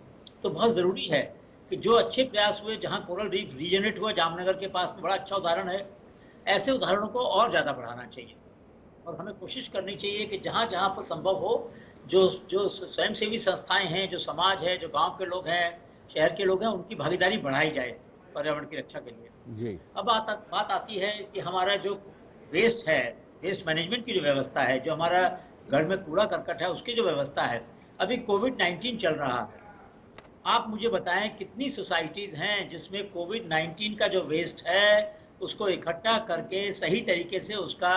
तो बहुत ज़रूरी है कि जो अच्छे प्रयास हुए, जहाँ कोरल रीफ रीजनरेट हुआ, जामनगर के पास में बड़ा अच्छा उदाहरण है, ऐसे उदाहरणों को और ज़्यादा बढ़ाना चाहिए। और हमें कोशिश करनी चाहिए कि जहाँ जहाँ पर संभव हो, जो जो स्वयंसेवी संस्थाएं हैं, जो समाज है, जो गांव के लोग हैं, शहर के लोग हैं, उनकी भागीदारी बढ़ाई जाए पर्यावरण की रक्षा के लिए। जी। अब बात आती है कि हमारा जो वेस्ट है, वेस्ट मैनेजमेंट की जो व्यवस्था है, जो हमारा घर में कूड़ा करकट है उसकी जो व्यवस्था है, अभी कोविड-19 चल रहा है, आप मुझे बताएं कितनी सोसाइटीज़ हैं जिसमें कोविड-19 का जो वेस्ट है उसको इकट्ठा करके सही तरीके से उसका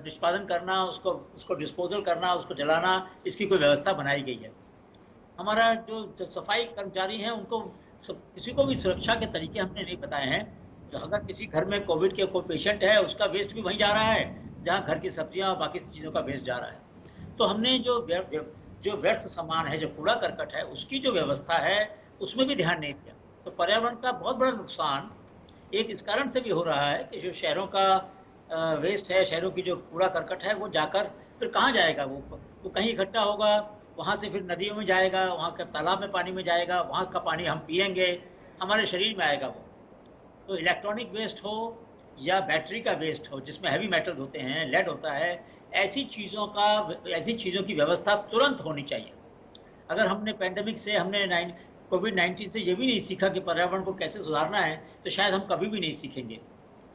निष्पादन करना, उसको डिस्पोजल करना, उसको जलाना, इसकी कोई व्यवस्था बनाई गई है। हमारा जो सफाई कर्मचारी हैं उनको किसी को भी सुरक्षा के तरीके हमने नहीं बताए हैं। तो अगर किसी घर में कोविड के कोई पेशेंट है, उसका वेस्ट भी वहीं जा रहा है जहाँ घर की सब्जियाँ और बाकी चीज़ों का वेस्ट जा रहा है। तो हमने जो व्यर्थ सामान है, जो कूड़ा करकट है, उसकी जो व्यवस्था है उसमें भी ध्यान नहीं दिया। तो पर्यावरण का बहुत बड़ा नुकसान एक इस कारण से भी हो रहा है कि जो शहरों का वेस्ट है, शहरों की जो कूड़ा करकट है, वो जाकर फिर कहाँ जाएगा? वो कहीं इकट्ठा होगा, वहाँ से फिर नदियों में जाएगा, वहाँ के तालाब में पानी में जाएगा, वहाँ का पानी हम पिएंगे, हमारे शरीर में आएगा वो। तो इलेक्ट्रॉनिक वेस्ट हो या बैटरी का वेस्ट हो जिसमें हैवी मेटल्स होते हैं, लेड होता है, ऐसी चीज़ों की व्यवस्था तुरंत होनी चाहिए। अगर हमने पेंडेमिक से हमने कोविड-19 से ये भी नहीं सीखा कि पर्यावरण को कैसे सुधारना है, तो शायद हम कभी भी नहीं सीखेंगे।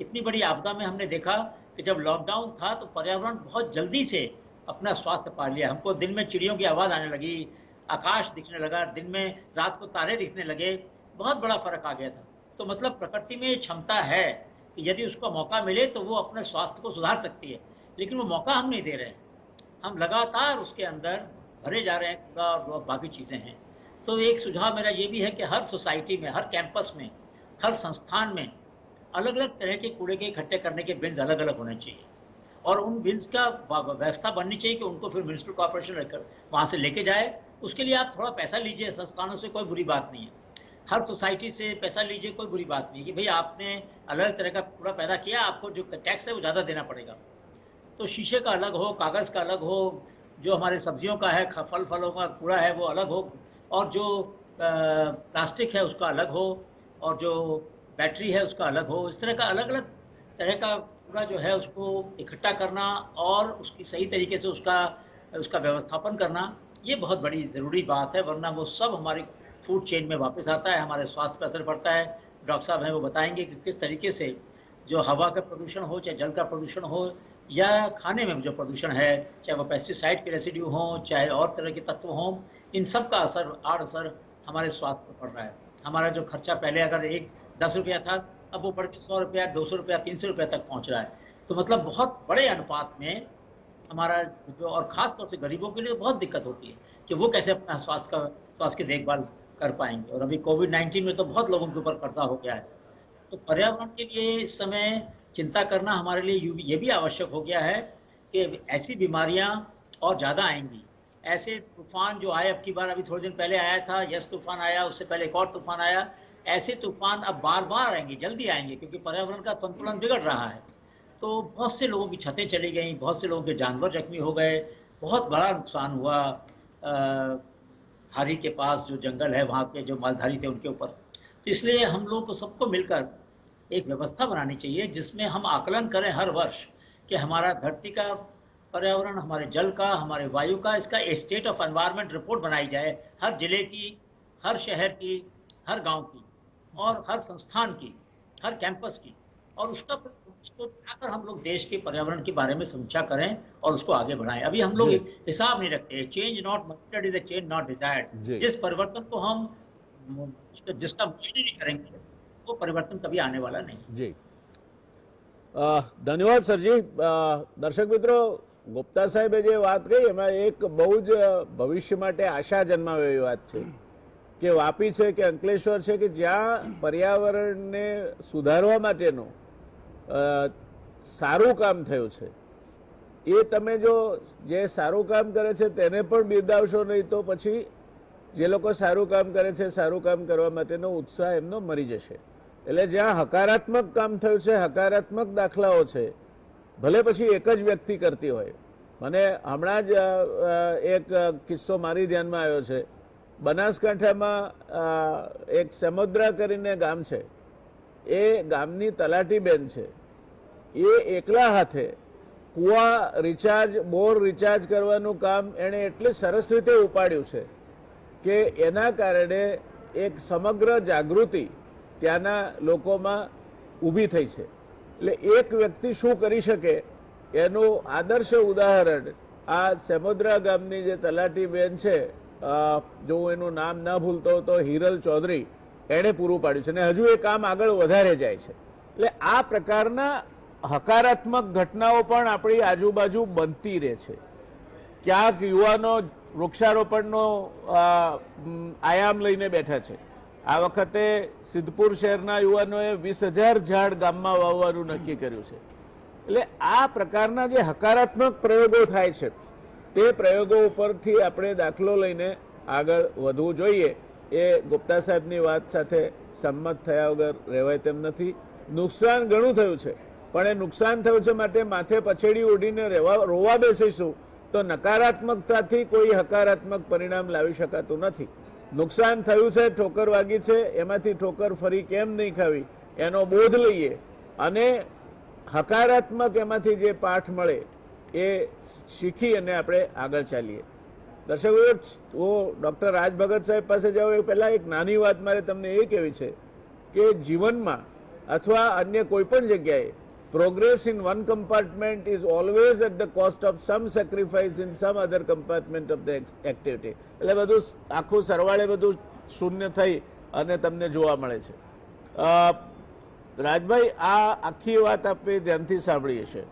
इतनी बड़ी आपदा में हमने देखा कि जब लॉकडाउन था तो पर्यावरण बहुत जल्दी से अपना स्वास्थ्य पा लिया। हमको दिन में चिड़ियों की आवाज़ आने लगी, आकाश दिखने लगा, दिन में रात को तारे दिखने लगे, बहुत बड़ा फ़र्क आ गया था। तो मतलब प्रकृति में ये क्षमता है कि यदि उसको मौका मिले तो वो अपने स्वास्थ्य को सुधार सकती है, लेकिन वो मौका हम नहीं दे रहे हैं। हम लगातार उसके अंदर भरे जा रहे हैं, कूड़ा और बाकी चीज़ें हैं। तो एक सुझाव मेरा ये भी है कि हर सोसाइटी में, हर कैंपस में, हर संस्थान में अलग अलग तरह के कूड़े के इकट्ठे करने के बिन्स अलग अलग होने चाहिए और उन बिन्स का व्यवस्था बननी चाहिए कि उनको फिर म्यूनिसिपल कॉर्पोरेशन रखकर वहाँ से लेके जाए। उसके लिए आप थोड़ा पैसा लीजिए, संस्थानों से कोई बुरी बात नहीं है, हर सोसाइटी से पैसा लीजिए, कोई बुरी बात नहीं है कि भाई आपने अलग तरह का कूड़ा पैदा किया, आपको जो टैक्स है वो ज़्यादा देना पड़ेगा। तो शीशे का अलग हो, कागज़ का अलग हो, जो हमारे सब्जियों का है, फलों का कूड़ा है वो अलग हो, और जो प्लास्टिक है उसका अलग हो, और जो बैटरी है उसका अलग हो। इस तरह का अलग अलग तरह का कूड़ा जो है उसको इकट्ठा करना और उसकी सही तरीके से उसका व्यवस्थापन करना, ये बहुत बड़ी ज़रूरी बात है, वरना वो सब हमारी फूड चेन में वापस आता है, हमारे स्वास्थ्य पर असर पड़ता है। डॉक्टर साहब हैं वो बताएंगे कि किस तरीके से जो हवा का प्रदूषण हो, चाहे जल का प्रदूषण हो, या खाने में जो प्रदूषण है, चाहे वो पेस्टिसाइड के रेसिड्यू हों, चाहे और तरह के तत्व हों, इन सब का आड़ असर हमारे स्वास्थ्य पर पड़ रहा है। हमारा जो खर्चा पहले अगर 10 रुपया था, अब वो बढ़ के 100 रुपया, 200 रुपया, 300 रुपया तक पहुंच रहा है। तो मतलब बहुत बड़े अनुपात में हमारा जो, और ख़ास तौर से गरीबों के लिए बहुत दिक्कत होती है कि वो कैसे अपना स्वास्थ्य की देखभाल कर पाएंगे। और अभी कोविड-19 में तो बहुत लोगों के ऊपर कर्जा हो गया है। तो पर्यावरण के लिए इस समय चिंता करना हमारे लिए ये भी आवश्यक हो गया है कि ऐसी बीमारियां और ज़्यादा आएंगी। ऐसे तूफान जो आए, अब की बार अभी थोड़े दिन पहले आया था, यस तूफान आया, उससे पहले एक और तूफान आया, ऐसे तूफान अब बार बार आएंगे, जल्दी आएंगे, क्योंकि पर्यावरण का संतुलन बिगड़ रहा है। तो बहुत से लोगों की छतें चली गई, बहुत से लोगों के जानवर जख्मी हो गए, बहुत बड़ा नुकसान हुआ। हारी के पास जो जंगल है, वहाँ के जो मालधारी थे उनके ऊपर। तो इसलिए हम लोग को सबको मिलकर एक व्यवस्था बनानी चाहिए जिसमें हम आकलन करें हर वर्ष कि हमारा धरती का पर्यावरण, हमारे जल का, हमारे वायु का, इसका स्टेट ऑफ एनवायरनमेंट रिपोर्ट बनाई जाए, हर जिले की, हर शहर की, हर गांव की, और हर संस्थान की, हर कैंपस की, और उसको जाकर हम लोग देश के पर्यावरण के बारे में समीक्षा करें और उसको आगे बढ़ाएं। अभी हम लोग हिसाब नहीं रखते, change not monitored is a change not desired. जिस परिवर्तन को हम जिसका मूल्य नहीं करेंगे वो परिवर्तन कभी आने वाला नहीं। जी धन्यवाद सर जी। दर्शक मित्रों, गुप्ता साहेबે જે વાત કહી એમાં એક બહુ જ ભવિષ્ય માટે આશા જન્માવે એવી વાત છે કે વાપી છે કે અંકલેશ્વર છે કે જ્યાં પર્યાવરણને સુધારવા માટેનું સારું કામ થયું છે, એ તમે જો જે સારું કામ કરે છે તેને પણ બિરદાવશો નહીં તો પછી જે લોકો સારું કામ કરે છે, સારું કામ કરવા માટેનો ઉત્સાહ એમનો મરી જશે। એટલે જ્યાં હકારાત્મક કામ થયું છે, હકારાત્મક દાખલાઓ છે, ભલે પછી એક જ વ્યક્તિ કરતી હોય। મને હમણાં જ એક કિસ્સો મારી ધ્યાનમાં આવ્યો છે। બનાસકાંઠામાં એક સમુદ્રા કરીને ગામ છે, એ ગામની તલાટીબેન છે, એ એકલા હાથે કૂવા રિચાર્જ, બોર રિચાર્જ કરવાનું કામ એણે એટલે સરસ રીતે ઉપાડ્યું છે કે એના કારણે એક સમગ્ર જાગૃતિ ત્યાંના લોકોમાં ઊભી થઈ છે। એટલે એક વ્યક્તિ શું કરી શકે એનું આદર્શ ઉદાહરણ આ સેમોદ્રા ગામની જે તલાટી બેન છે, જો હું એનું નામ ના ભૂલતો તો હિરલ ચૌધરી, એણે પૂરું પાડ્યું છે અને હજુ એ કામ આગળ વધારે જાય છે। એટલે આ પ્રકારના હકારાત્મક ઘટનાઓ પણ આપણી આજુબાજુ બનતી રહે છે। ક્યાંક યુવાનો વૃક્ષારોપણનો આયામ લઈને બેઠા છે। આ વખતે સિદ્ધપુર શહેરના યુવાનોએ 20,000 ઝાડ ગામમાં વાવવાનું નક્કી કર્યું છે। એટલે આ પ્રકારના જે હકારાત્મક પ્રયોગો થાય છે તે પ્રયોગો ઉપરથી આપણે દાખલો લઈને આગળ વધવું જોઈએ। એ ગુપ્તા સાહેબની વાત સાથે સંમત થયા વગર રહેવાય તેમ નથી। નુકસાન ઘણું થયું છે, પણ એ નુકસાન થયું છે માટે માથે પછેડી ઓઢીને રોવા બેસીશું તો નકારાત્મકતાથી કોઈ હકારાત્મક પરિણામ લાવી શકાતું નથી। નુકસાન થયું છે, ઠોકર વાગી છે, એમાંથી ઠોકર ફરી કેમ નહીં ખાવી એનો બોધ લઈએ અને હકારાત્મક એમાંથી જે પાઠ મળે એ શીખી અને આપણે આગળ ચાલીએ। દર્શકો, હું ડૉક્ટર રાજ ભગત સાહેબ પાસે જાઉં એ પહેલાં એક નાની વાત મારે તમને એ કહેવી છે કે જીવનમાં અથવા અન્ય કોઈ પણ જગ્યાએ progress in one compartment is always at the cost of some sacrifice in some other compartment of the activity. એટલે બધું આખું સરવાળે બધું શૂન્ય થઈ અને તમને જોવા મળે છે. રાજભાઈ, આ આખી વાત આપણે ધ્યાનથી સાંભળી હશે.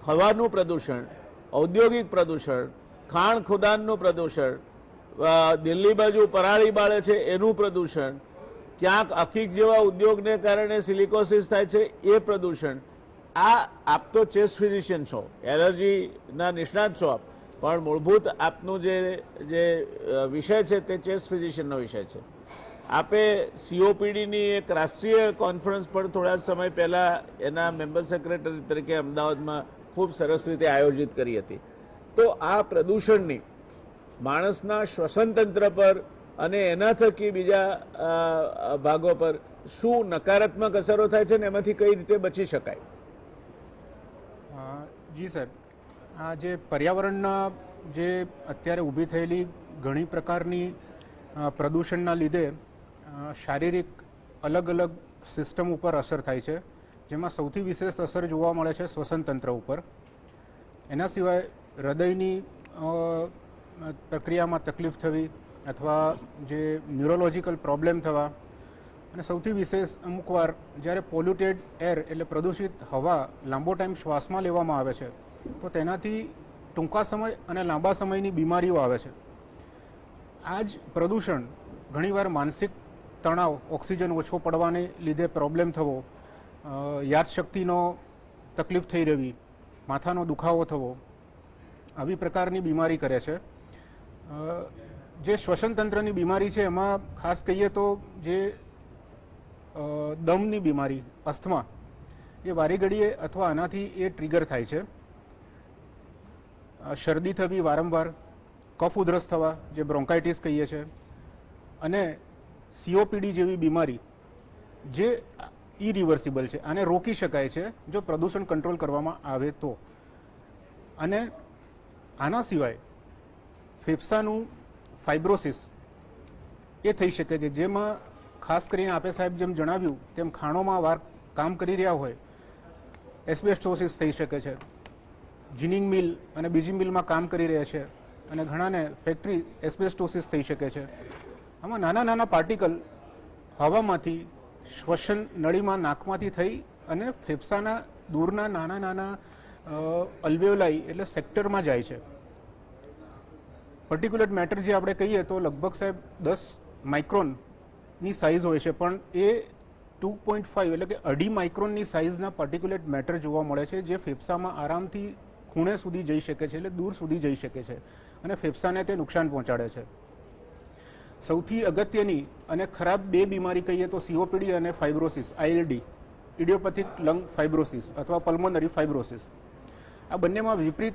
હવાનું પ્રદૂષણ, ઔદ્યોગિક પ્રદૂષણ, ખાણ ખોદાનનું પ્રદૂષણ, દિલ્હી બાજુ પરાળી બાળે છે એનું પ્રદૂષણ, ક્યાંક અફીક જેવા ઉદ્યોગને કારણે સિલિકોસિસ થાય છે એ પ્રદૂષણ. આપ તો ચેસ્ટ ફિઝિશિયન છો, એલર્જીના નિષ્ણાત છો આપ, પણ મૂળભૂત આપનું જે વિષય છે તે ચેસ્ટ ફિઝિશિયનનો વિષય છે. આપે COPDની એક રાષ્ટ્રીય કોન્ફરન્સ પણ થોડા સમય પહેલા એના મેમ્બર સેક્રેટરી તરીકે અમદાવાદમાં ખૂબ સરસ રીતે આયોજિત કરી હતી. તો આ પ્રદૂષણની માણસના શ્વસન તંત્ર પર અને એના થકી બીજા ભાગો પર શું નકારાત્મક અસરો થાય છે ને એમાંથી કઈ રીતે બચી શકાય? જી સાહેબ, આ જે પર્યાવરણના જે અત્યારે ઊભી થયેલી ઘણી પ્રકારની પ્રદૂષણના લીધે શારીરિક અલગ અલગ સિસ્ટમ ઉપર અસર થાય છે, જેમાં સૌથી વિશેષ અસર જોવા મળે છે શ્વસન તંત્ર ઉપર. એના સિવાય હૃદયની પ્રક્રિયામાં તકલીફ થવી અથવા જે ન્યુરોલોજીકલ પ્રોબ્લેમ થવા, અને સૌથી વિશેષ અમુક વાર જ્યારે પોલ્યુટેડ એર એટલે પ્રદૂષિત હવા લાંબો ટાઈમ શ્વાસમાં લેવામાં આવે છે તો તેનાથી ટૂંકા સમય અને લાંબા સમયની બીમારીઓ આવે છે. આ જ પ્રદૂષણ ઘણીવાર માનસિક તણાવ, ઓક્સિજન ઓછો પડવાને લીધે પ્રોબ્લેમ થવો, યાદશક્તિનો તકલીફ થઈ રહેવી, માથાનો દુખાવો થવો, આવી પ્રકારની બીમારી કરે છે. જે શ્વસન તંત્રની બીમારી છે એમાં ખાસ કહીએ તો જે દમની બીમારી, અસ્થમા, એ વારી ઘડીએ અથવા આનાથી એ ટ્રિગર થાય છે. શરદી થવી વારંવાર, કફ ઉધરસ થવા જે બ્રોન્કાઇટિસ કહીએ છીએ, અને COPD જેવી બીમારી જે ઇરિવર્સિબલ છે, આને રોકી શકાય છે જો પ્રદૂષણ કંટ્રોલ કરવામાં આવે તો. અને આના સિવાય ફેફસાનું ફાઇબ્રોસિસ એ થઈ શકે છે, જેમાં ખાસ કરીને આપે સાહેબ જેમ જણાવ્યું તેમ ખાણોમાં કામ કરી રહ્યા હોય એસ્બેસ્ટોસિસ થઈ શકે છે, જીનિંગ મિલ અને બીજી મિલમાં કામ કરી રહ્યા છે અને ઘણાને ફેક્ટરી એસ્બેસ્ટોસિસ થઈ શકે છે. આમાં નાના નાના પાર્ટિકલ હવામાંથી શ્વસન નળીમાં નાકમાંથી થઈ અને ફેફસાના દૂરના નાના નાના અલ્વેઓલાઈ એટલે સેક્ટરમાં જાય છે. પર્ટિક્યુલેટ મેટર જે આપણે કહીએ તો લગભગ સાહેબ 10 માઇક્રોનની સાઇઝ હોય છે, પણ એ 2.5 એટલે કે 2.5 માઇક્રોનની સાઇઝના પર્ટિક્યુલેટ મેટર જોવા મળે છે, જે ફેફસામાં આરામથી ખૂણે સુધી જઈ શકે છે, એટલે દૂર સુધી જઈ શકે છે અને ફેફસાને તે નુકસાન પહોંચાડે છે. સૌથી અગત્યની અને ખરાબ બે બીમારી કહીએ તો COPD અને ફાઇબ્રોસિસ, ILD, ઇડિયોપેથિક લંગ ફાઇબ્રોસિસ અથવા પલ્મોનરી ફાઇબ્રોસિસ. આ બંનેમાં વિપરીત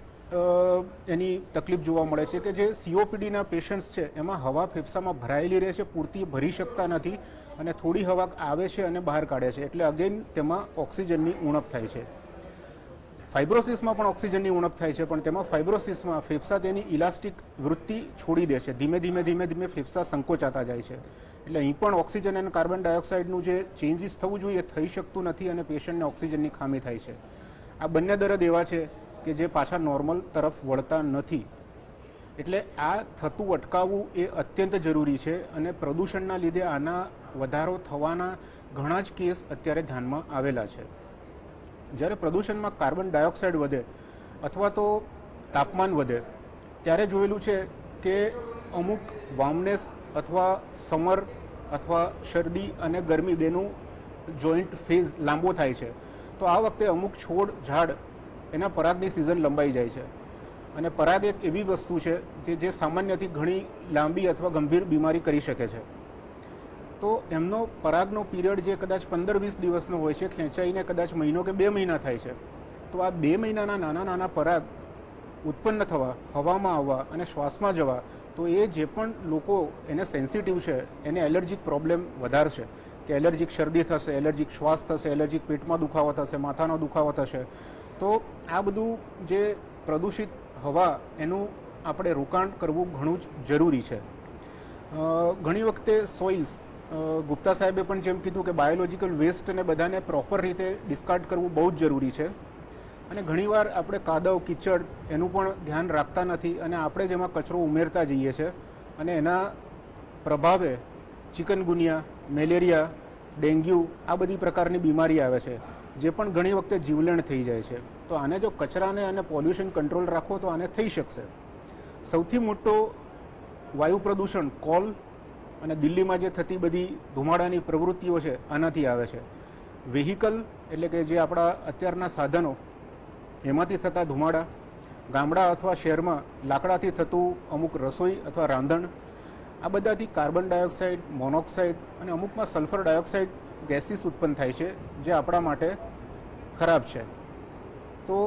એની તકલીફ જોવા મળે છે કે જે COPDના પેશન્ટ્સ છે એમાં હવા ફેફસામાં ભરાયેલી રહે છે, પૂરતી ભરી શકતા નથી અને થોડી હવા આવે છે અને બહાર કાઢે છે, એટલે અગેન તેમાં ઓક્સિજનની ઉણપ થાય છે. ફાઇબ્રોસિસમાં પણ ઓક્સિજનની ઉણપ થાય છે, પણ તેમાં ફાઇબ્રોસિસમાં ફેફસા તેની ઇલાસ્ટિક વૃત્તિ છોડી દે છે, ધીમે ધીમે ફેફસા સંકોચાતા જાય છે. એટલે અહીં પણ ઓક્સિજન અને કાર્બન ડાયોક્સાઇડનું જે ચેન્જીસ થવું જોઈએ થઈ શકતું નથી અને પેશન્ટને ઓક્સિજનની ખામી થાય છે. આ બંને દર્દ એવા છે કે જે પાછા નોર્મલ તરફ વળતા નથી. એટલે આ થતું અટકાવવું એ અત્યંત જરૂરી છે અને પ્રદૂષણના લીધે આના વધારો થવાના ઘણા જ કેસ અત્યારે ધ્યાનમાં આવેલા છે. જ્યારે પ્રદૂષણમાં કાર્બન ડાયોક્સાઇડ વધે અથવા તો તાપમાન વધે ત્યારે જોયેલું છે કે અમુક વાર્મનેસ અથવા સમર અથવા શરદી અને ગરમી બેનું જોઈન્ટ ફેઝ લાંબો થાય છે. તો આ વખતે અમુક છોડ ઝાડ એના પરાગની સિઝન લંબાઈ જાય છે અને પરાગ એક એવી વસ્તુ છે કે જે સામાન્યથી ઘણી લાંબી અથવા ગંભીર બીમારી કરી શકે છે. તો એમનો પરાગનો પીરિયડ જે કદાચ 15-20 દિવસનો હોય છે, ખેંચાઈને કદાચ મહિનો કે 2 મહિના થાય છે. તો આ 2 મહિનાના નાના નાના પરાગ ઉત્પન્ન થવા, હવામાં આવવા અને શ્વાસમાં જવા, તો એ જે પણ લોકો એને સેન્સિટિવ છે એને એલર્જીક પ્રોબ્લેમ વધારશે, કે એલર્જીક શરદી થશે, એલર્જીક શ્વાસ થશે, એલર્જીક પેટમાં દુખાવો થશે, માથાનો દુખાવો થશે. તો આ બધું જે પ્રદૂષિત હવા એનું આપણે રોકાણ કરવું ઘણું જ જરૂરી છે. ઘણી વખતે સોઇલ્સ, ગુપ્તા સાહેબે પણ જેમ કીધું કે બાયોલોજીકલ વેસ્ટ અને બધાને પ્રોપર રીતે ડિસ્કાર્ડ કરવું બહુ જ જરૂરી છે. અને ઘણીવાર આપણે કાદવ કીચડ એનું પણ ધ્યાન રાખતા નથી અને આપણે જ એમાં કચરો ઉમેરતા જઈએ છીએ અને એના પ્રભાવે ચિકનગુનિયા, મેલેરિયા, ડેન્ગ્યુ આ બધી પ્રકારની બીમારી આવે છે, જે પણ ઘણી વખતે જીવલેણ થઈ જાય છે. તો આને જો કચરાને અને પોલ્યુશન કંટ્રોલ રાખવો તો આને થઈ શકશે. સૌથી મોટો વાયુ પ્રદૂષણ કોલ અને દિલ્હીમાં જે થતી બધી ધુમાડાની પ્રવૃત્તિઓ છે આનાથી આવે છે. વેહિકલ એટલે કે જે આપણા અત્યારના સાધનો એમાંથી થતા ધુમાડા, ગામડા અથવા શહેરમાં લાકડાથી થતું અમુક રસોઈ અથવા રાંધણ, આ બધાથી કાર્બન ડાયોક્સાઇડ, મોનોક્સાઇડ અને અમુકમાં સલ્ફર ડાયોક્સાઇડ ગેસીસ ઉત્પન્ન થાય છે, જે આપણા માટે ખરાબ છે. તો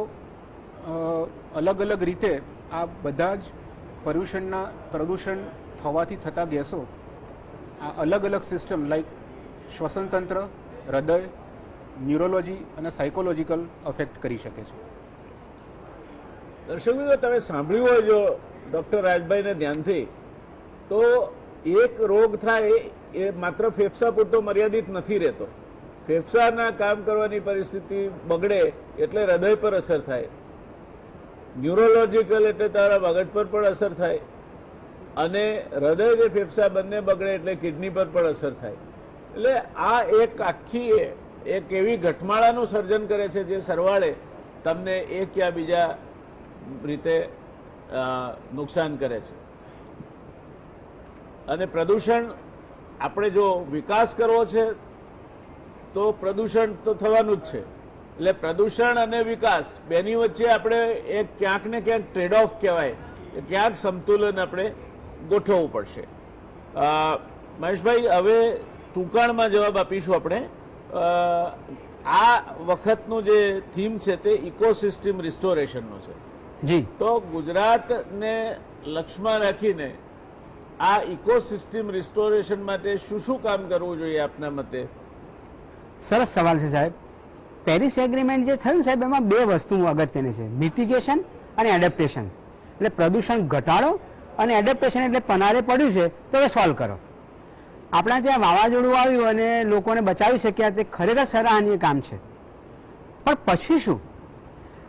અલગ અલગ રીતે આ બધા જ પ્રદૂષણ થવાથી થતા ગેસો આ અલગ અલગ સિસ્ટમ લાઈક શ્વસન તંત્ર, હૃદય, ન્યુરોલોજી અને સાયકોલોજીકલ અફેક્ટ કરી શકે છે. દર્શક મિત્રો, તમે સાંભળ્યું હોય જો ડૉક્ટર રાજભાઈને ધ્યાનથી, તો એક રોગ થાય એ માત્ર ફેફસા પૂરતો મર્યાદિત નથી રહેતો. ફેફસાના કામ કરવાની પરિસ્થિતિ બગડે એટલે હૃદય પર અસર થાય, ન્યુરોલોજીકલ એટલે તારા મગજ પર પણ અસર થાય, અને હૃદય કે ફેફસા બંને બગડે એટલે કિડની પર પણ અસર થાય. એટલે આ એક આખી એક એવી ઘટમાળાનું સર્જન કરે છે જે સરવાળે તમને એક યા બીજા રીતે નુકસાન કરે છે. અને પ્રદૂષણ, આપણે જો વિકાસ કરવો છે તો પ્રદૂષણ તો થવાનું જ છે. એટલે પ્રદૂષણ અને વિકાસ બેની વચ્ચે આપણે એક ક્યાંક ને ક્યાંક ટ્રેડ ઓફ કહેવાય, ક્યાંક સંતુલન આપણે ગોઠવવું પડશે. મહેશભાઈ, હવે ટૂંકાણમાં જવાબ આપીશું આપણે. આ વખતનું જે થીમ છે તે ઇકોસિસ્ટમ રિસ્ટોરેશનનો છે. જી. તો ગુજરાતને લક્ષ્યમાં રાખીને આ ઇકોસિસ્ટમ રિસ્ટોરેશન માટે શું શું કામ કરવું જોઈએ આપના મતે? સરસ સવાલ છે સાહેબ. પેરિસ એગ્રીમેન્ટ જે થયું સાહેબ, એમાં બે વસ્તુ અગત્યની છે, મિટિગેશન અને એડેપ્ટેશન. એટલે પ્રદૂષણ ઘટાડો અને એડેપ્ટેશન એટલે પનારે પડ્યું છે તો એ સોલ્વ કરો. આપણા ત્યાં વાવાઝોડું આવ્યું અને લોકોને બચાવી શક્યા, તે ખરેખર સરાહનીય કામ છે. પણ પછી શું?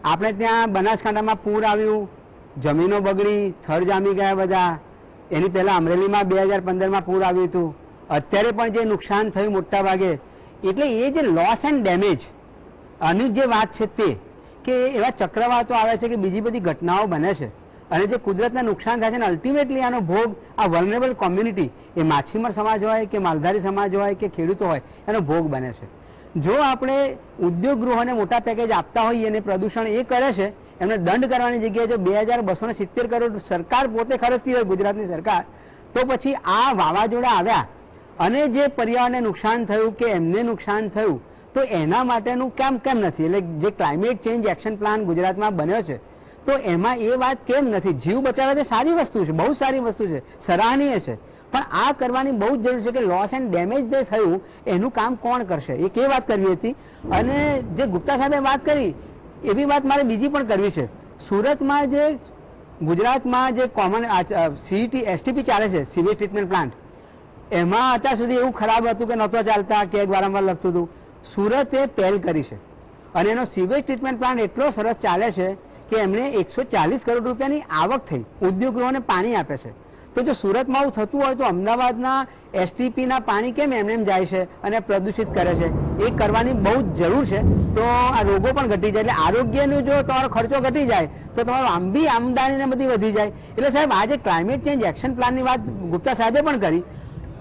આપણે ત્યાં બનાસકાંઠામાં પૂર આવ્યું, જમીનો બગડી, થડ જામી ગયા બધા. એની પહેલાં અમરેલીમાં 2015માં પૂર આવ્યું હતું. અત્યારે પણ જે નુકસાન થયું મોટા ભાગે, એટલે એ જે લોસ એન્ડ ડેમેજ આની જે વાત છે તે, કે એવા ચક્રવાતો આવે છે કે બીજી બધી ઘટનાઓ બને છે અને જે કુદરતને નુકસાન થાય છે ને અલ્ટિમેટલી આનો ભોગ આ વલ્નરેબલ કોમ્યુનિટી, એ માછીમાર સમાજ હોય કે માલધારી સમાજ હોય કે ખેડૂતો હોય, એનો ભોગ બને છે. જો આપણે ઉદ્યોગ ગૃહોને મોટા પેકેજ આપતા હોઈએ અને પ્રદૂષણ એ કરે છે, એમને દંડ કરવાની જગ્યાએ જો 2270 કરોડ સરકાર પોતે ખર્ચતી હોય, ગુજરાતની સરકાર, તો પછી આ વાવાઝોડા આવ્યા અને જે પર્યાવરણને નુકસાન થયું કે એમને નુકસાન થયું, તો એના માટેનું કેમ નથી? એટલે જે ક્લાઇમેટ ચેન્જ એક્શન પ્લાન ગુજરાતમાં બન્યો છે, તો એમાં એ વાત કેમ નથી? જીવ બચાવવા તે સારી વસ્તુ છે, બહુ સારી વસ્તુ છે, સરાહનીય છે, પણ આ કરવાની બહુ જ જરૂર છે કે લોસ એન્ડ ડેમેજ જે થયું એનું કામ કોણ કરશે? એક એ વાત કરવી હતી. અને જે ગુપ્તા સાહેબે વાત કરી એવી વાત મારે બીજી પણ કરવી છે. સુરતમાં જે ગુજરાતમાં જે કોમન સીઈટી એસટીપી ચાલે છે, સીવેજ ટ્રીટમેન્ટ પ્લાન્ટ, એમાં અત્યાર સુધી એવું ખરાબ હતું કે નહોતો ચાલતા, કે વારંવાર લખતું હતું. સુરતે પહેલ કરી છે અને એનો સીવેજ ટ્રીટમેન્ટ પ્લાન્ટ એટલો સરસ ચાલે છે કે એમણે 140 કરોડ રૂપિયાની આવક થઈ, ઉદ્યોગોને પાણી આપે છે. તો જો સુરતમાં આવું થતું હોય તો અમદાવાદના એસટીપીના પાણી કેમ એમને એમ જાય છે અને પ્રદૂષિત કરે છે? એ કરવાની બહુ જ જરૂર છે. તો આ રોગો પણ ઘટી જાય. એટલે આરોગ્યનો જો તમારો ખર્ચો ઘટી જાય તો તમારો આમદાનીને બધી વધી જાય. એટલે સાહેબ, આ જે ક્લાઇમેટ ચેન્જ એક્શન પ્લાનની વાત ગુપ્તા સાહેબે પણ કરી,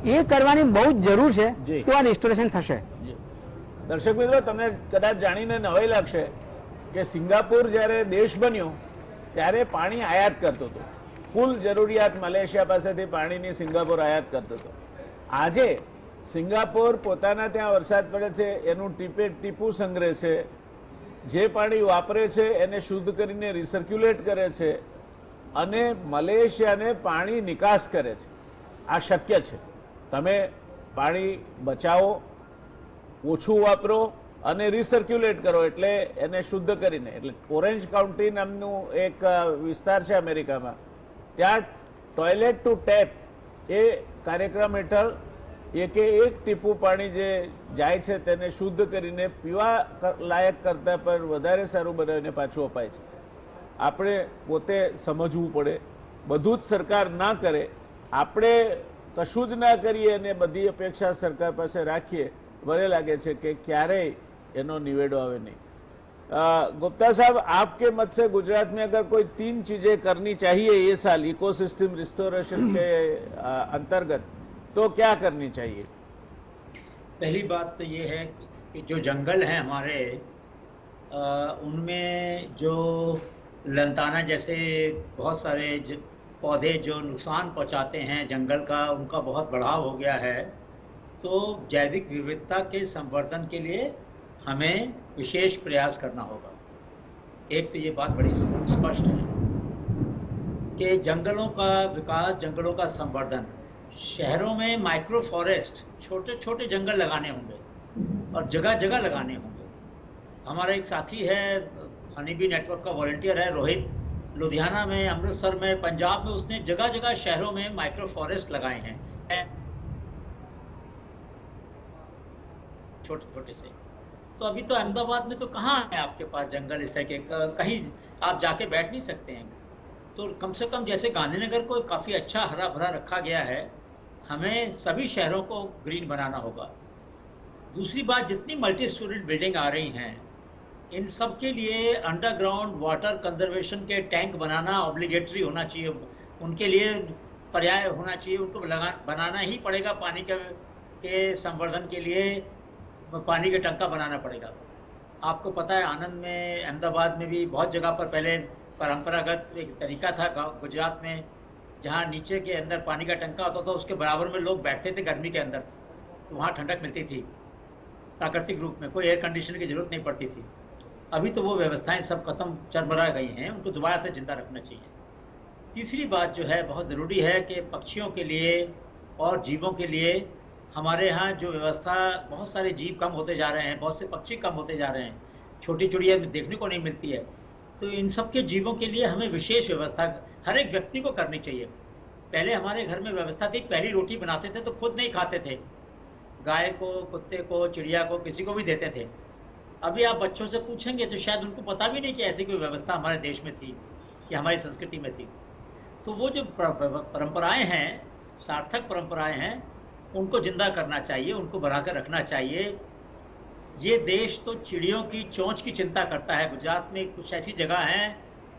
એ કરવાની બહુ જ જરૂર છે, તો આ રિસ્ટોરેશન થશે. દર્શક મિત્રો, તમને કદાચ જાણીને નવાઈ લાગશે કે સિંગાપુર જ્યારે દેશ બન્યો ત્યારે પાણી આયાત કરતું હતું. કુલ જરૂરિયાત મલેશિયા પાસેથી પાણીની સિંગાપુર આયાત કરતો હતો. આજે સિંગાપુર પોતાના ત્યાં વરસાદ પડે છે એનું ટીપું સંગ્રહ છે, જે પાણી વાપરે છે એને શુદ્ધ કરીને રિસર્ક્યુલેટ કરે છે અને મલેશિયાને પાણી નિકાસ કરે છે. આ શક્ય છે. તમે પાણી બચાવો, ઓછું વાપરો અને રિસર્ક્યુલેટ કરો, એટલે એને શુદ્ધ કરીને. એટલે ઓરેન્જ કાઉન્ટી નામનું એક વિસ્તાર છે અમેરિકામાં, ત્યાં ટોયલેટ ટુ ટેપ એ કાર્યક્રમ હેઠળ એકે એક ટીપું પાણી જે જાય છે તેને શુદ્ધ કરીને પીવા લાયક કરતા પણ વધારે સારું બનાવીને પાછું અપાય છે. આપણે પોતે સમજવું પડે, બધું જ સરકાર ના કરે, આપણે કશું જ ના કરીએ અને બધી અપેક્ષા સરકાર પાસે રાખીએ, મને લાગે છે કે ક્યારેય એનો નિવેડો આવે નહીં. गुप्ता साहब, आपके मत से गुजरात में अगर कोई 3 चीजें करनी चाहिए ये साल इकोसिस्टम रिस्टोरेशन के अंतर्गत, तो क्या करनी चाहिए? पहली बात तो ये है कि जो जंगल हैं हमारे, उनमें जो लंताना जैसे बहुत सारे पौधे जो नुकसान पहुंचाते हैं जंगल का, उनका बहुत बढ़ाव हो गया है. तो जैविक विविधता के संवर्धन के लिए हमें विशेष प्रयास करना होगा. एक तो ये बात बड़ी स्पष्ट है कि जंगलों का विकास, जंगलों का संवर्धन, शहरों में माइक्रो फॉरेस्ट, छोटे छोटे जंगल लगाने होंगे और जगह जगह लगाने होंगे. हमारा एक साथी है, हनीबी नेटवर्क का वॉलंटियर है, रोहित, लुधियाना में, अमृतसर में, पंजाब में, उसने जगह जगह शहरों में माइक्रो फॉरेस्ट लगाए हैं, छोटे छोटे से. तो अभी तो अहमदाबाद में तो कहाँ है आपके पास जंगल इस तरह के, कहीं आप जाके बैठ नहीं सकते हैं. तो कम से कम जैसे गांधीनगर को काफ़ी अच्छा हरा भरा रखा गया है, हमें सभी शहरों को ग्रीन बनाना होगा. दूसरी बात, जितनी मल्टी स्टोरेज बिल्डिंग आ रही हैं, इन सब के लिए अंडरग्राउंड वाटर कंजर्वेशन के टैंक बनाना ऑब्लिगेटरी होना चाहिए. उनके लिए पर्याय होना चाहिए, उनको बनाना ही पड़ेगा. पानी के संवर्धन के लिए पानी का टंका बनाना पड़ेगा. आपको पता है, आनंद में, अहमदाबाद में भी बहुत जगह पर पहले परंपरागत एक तरीका था गुजरात में, जहाँ नीचे के अंदर पानी का टंका होता था, उसके बराबर में लोग बैठते थे गर्मी के अंदर, तो वहाँ ठंडक मिलती थी प्राकृतिक रूप में, कोई एयर कंडीशनर की जरूरत नहीं पड़ती थी. अभी तो वो व्यवस्थाएं सब खत्म, चरमरा गई हैं, उनको दोबारा से जिंदा रखना चाहिए. तीसरी बात जो है बहुत ज़रूरी है कि पक्षियों के लिए और जीवों के लिए हमारे यहाँ जो व्यवस्था, बहुत सारे जीव कम होते जा रहे हैं, बहुत से पक्षी कम होते जा रहे हैं, छोटी चिड़िया देखने को नहीं मिलती है. तो इन सब के जीवों के लिए हमें विशेष व्यवस्था हर एक व्यक्ति को करनी चाहिए. पहले हमारे घर में व्यवस्था थी, पहली रोटी बनाते थे तो खुद नहीं खाते थे, गाय को, कुत्ते को, चिड़िया को, किसी को भी देते थे. अभी आप बच्चों से पूछेंगे तो शायद उनको पता भी नहीं कि ऐसी कोई व्यवस्था हमारे देश में थी कि हमारी संस्कृति में थी. तो वो जो परंपराएं हैं, सार्थक परंपराएं हैं, उनको जिंदा करना चाहिए, उनको बनाकर रखना चाहिए. ये देश तो चिड़ियों की चोंच की चिंता करता है. गुजरात में कुछ ऐसी जगह हैं,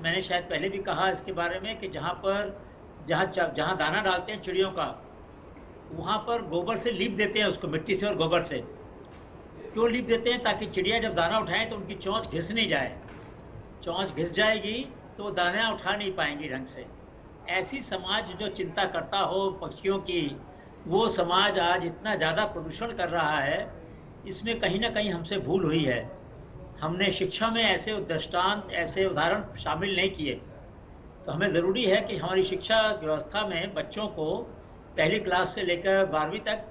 मैंने शायद पहले भी कहा इसके बारे में, कि जहाँ दाना डालते हैं चिड़ियों का, वहाँ पर गोबर से लीप देते हैं उसको, मिट्टी से और गोबर से. क्यों लीप देते हैं? ताकि चिड़िया जब दाना उठाएं तो उनकी चोंच घिस नहीं जाए. चोंच घिस जाएगी तो वो दाना उठा नहीं पाएंगी ढंग से. ऐसी समाज जो चिंता करता हो पक्षियों की, वो समाज आज इतना ज़्यादा प्रदूषण कर रहा है, इसमें कहीं ना कहीं हमसे भूल हुई है. हमने शिक्षा में ऐसे दृष्टांत, ऐसे उदाहरण शामिल नहीं किए. तो हमें ज़रूरी है कि हमारी शिक्षा व्यवस्था में बच्चों को पहली क्लास से लेकर 12वीं तक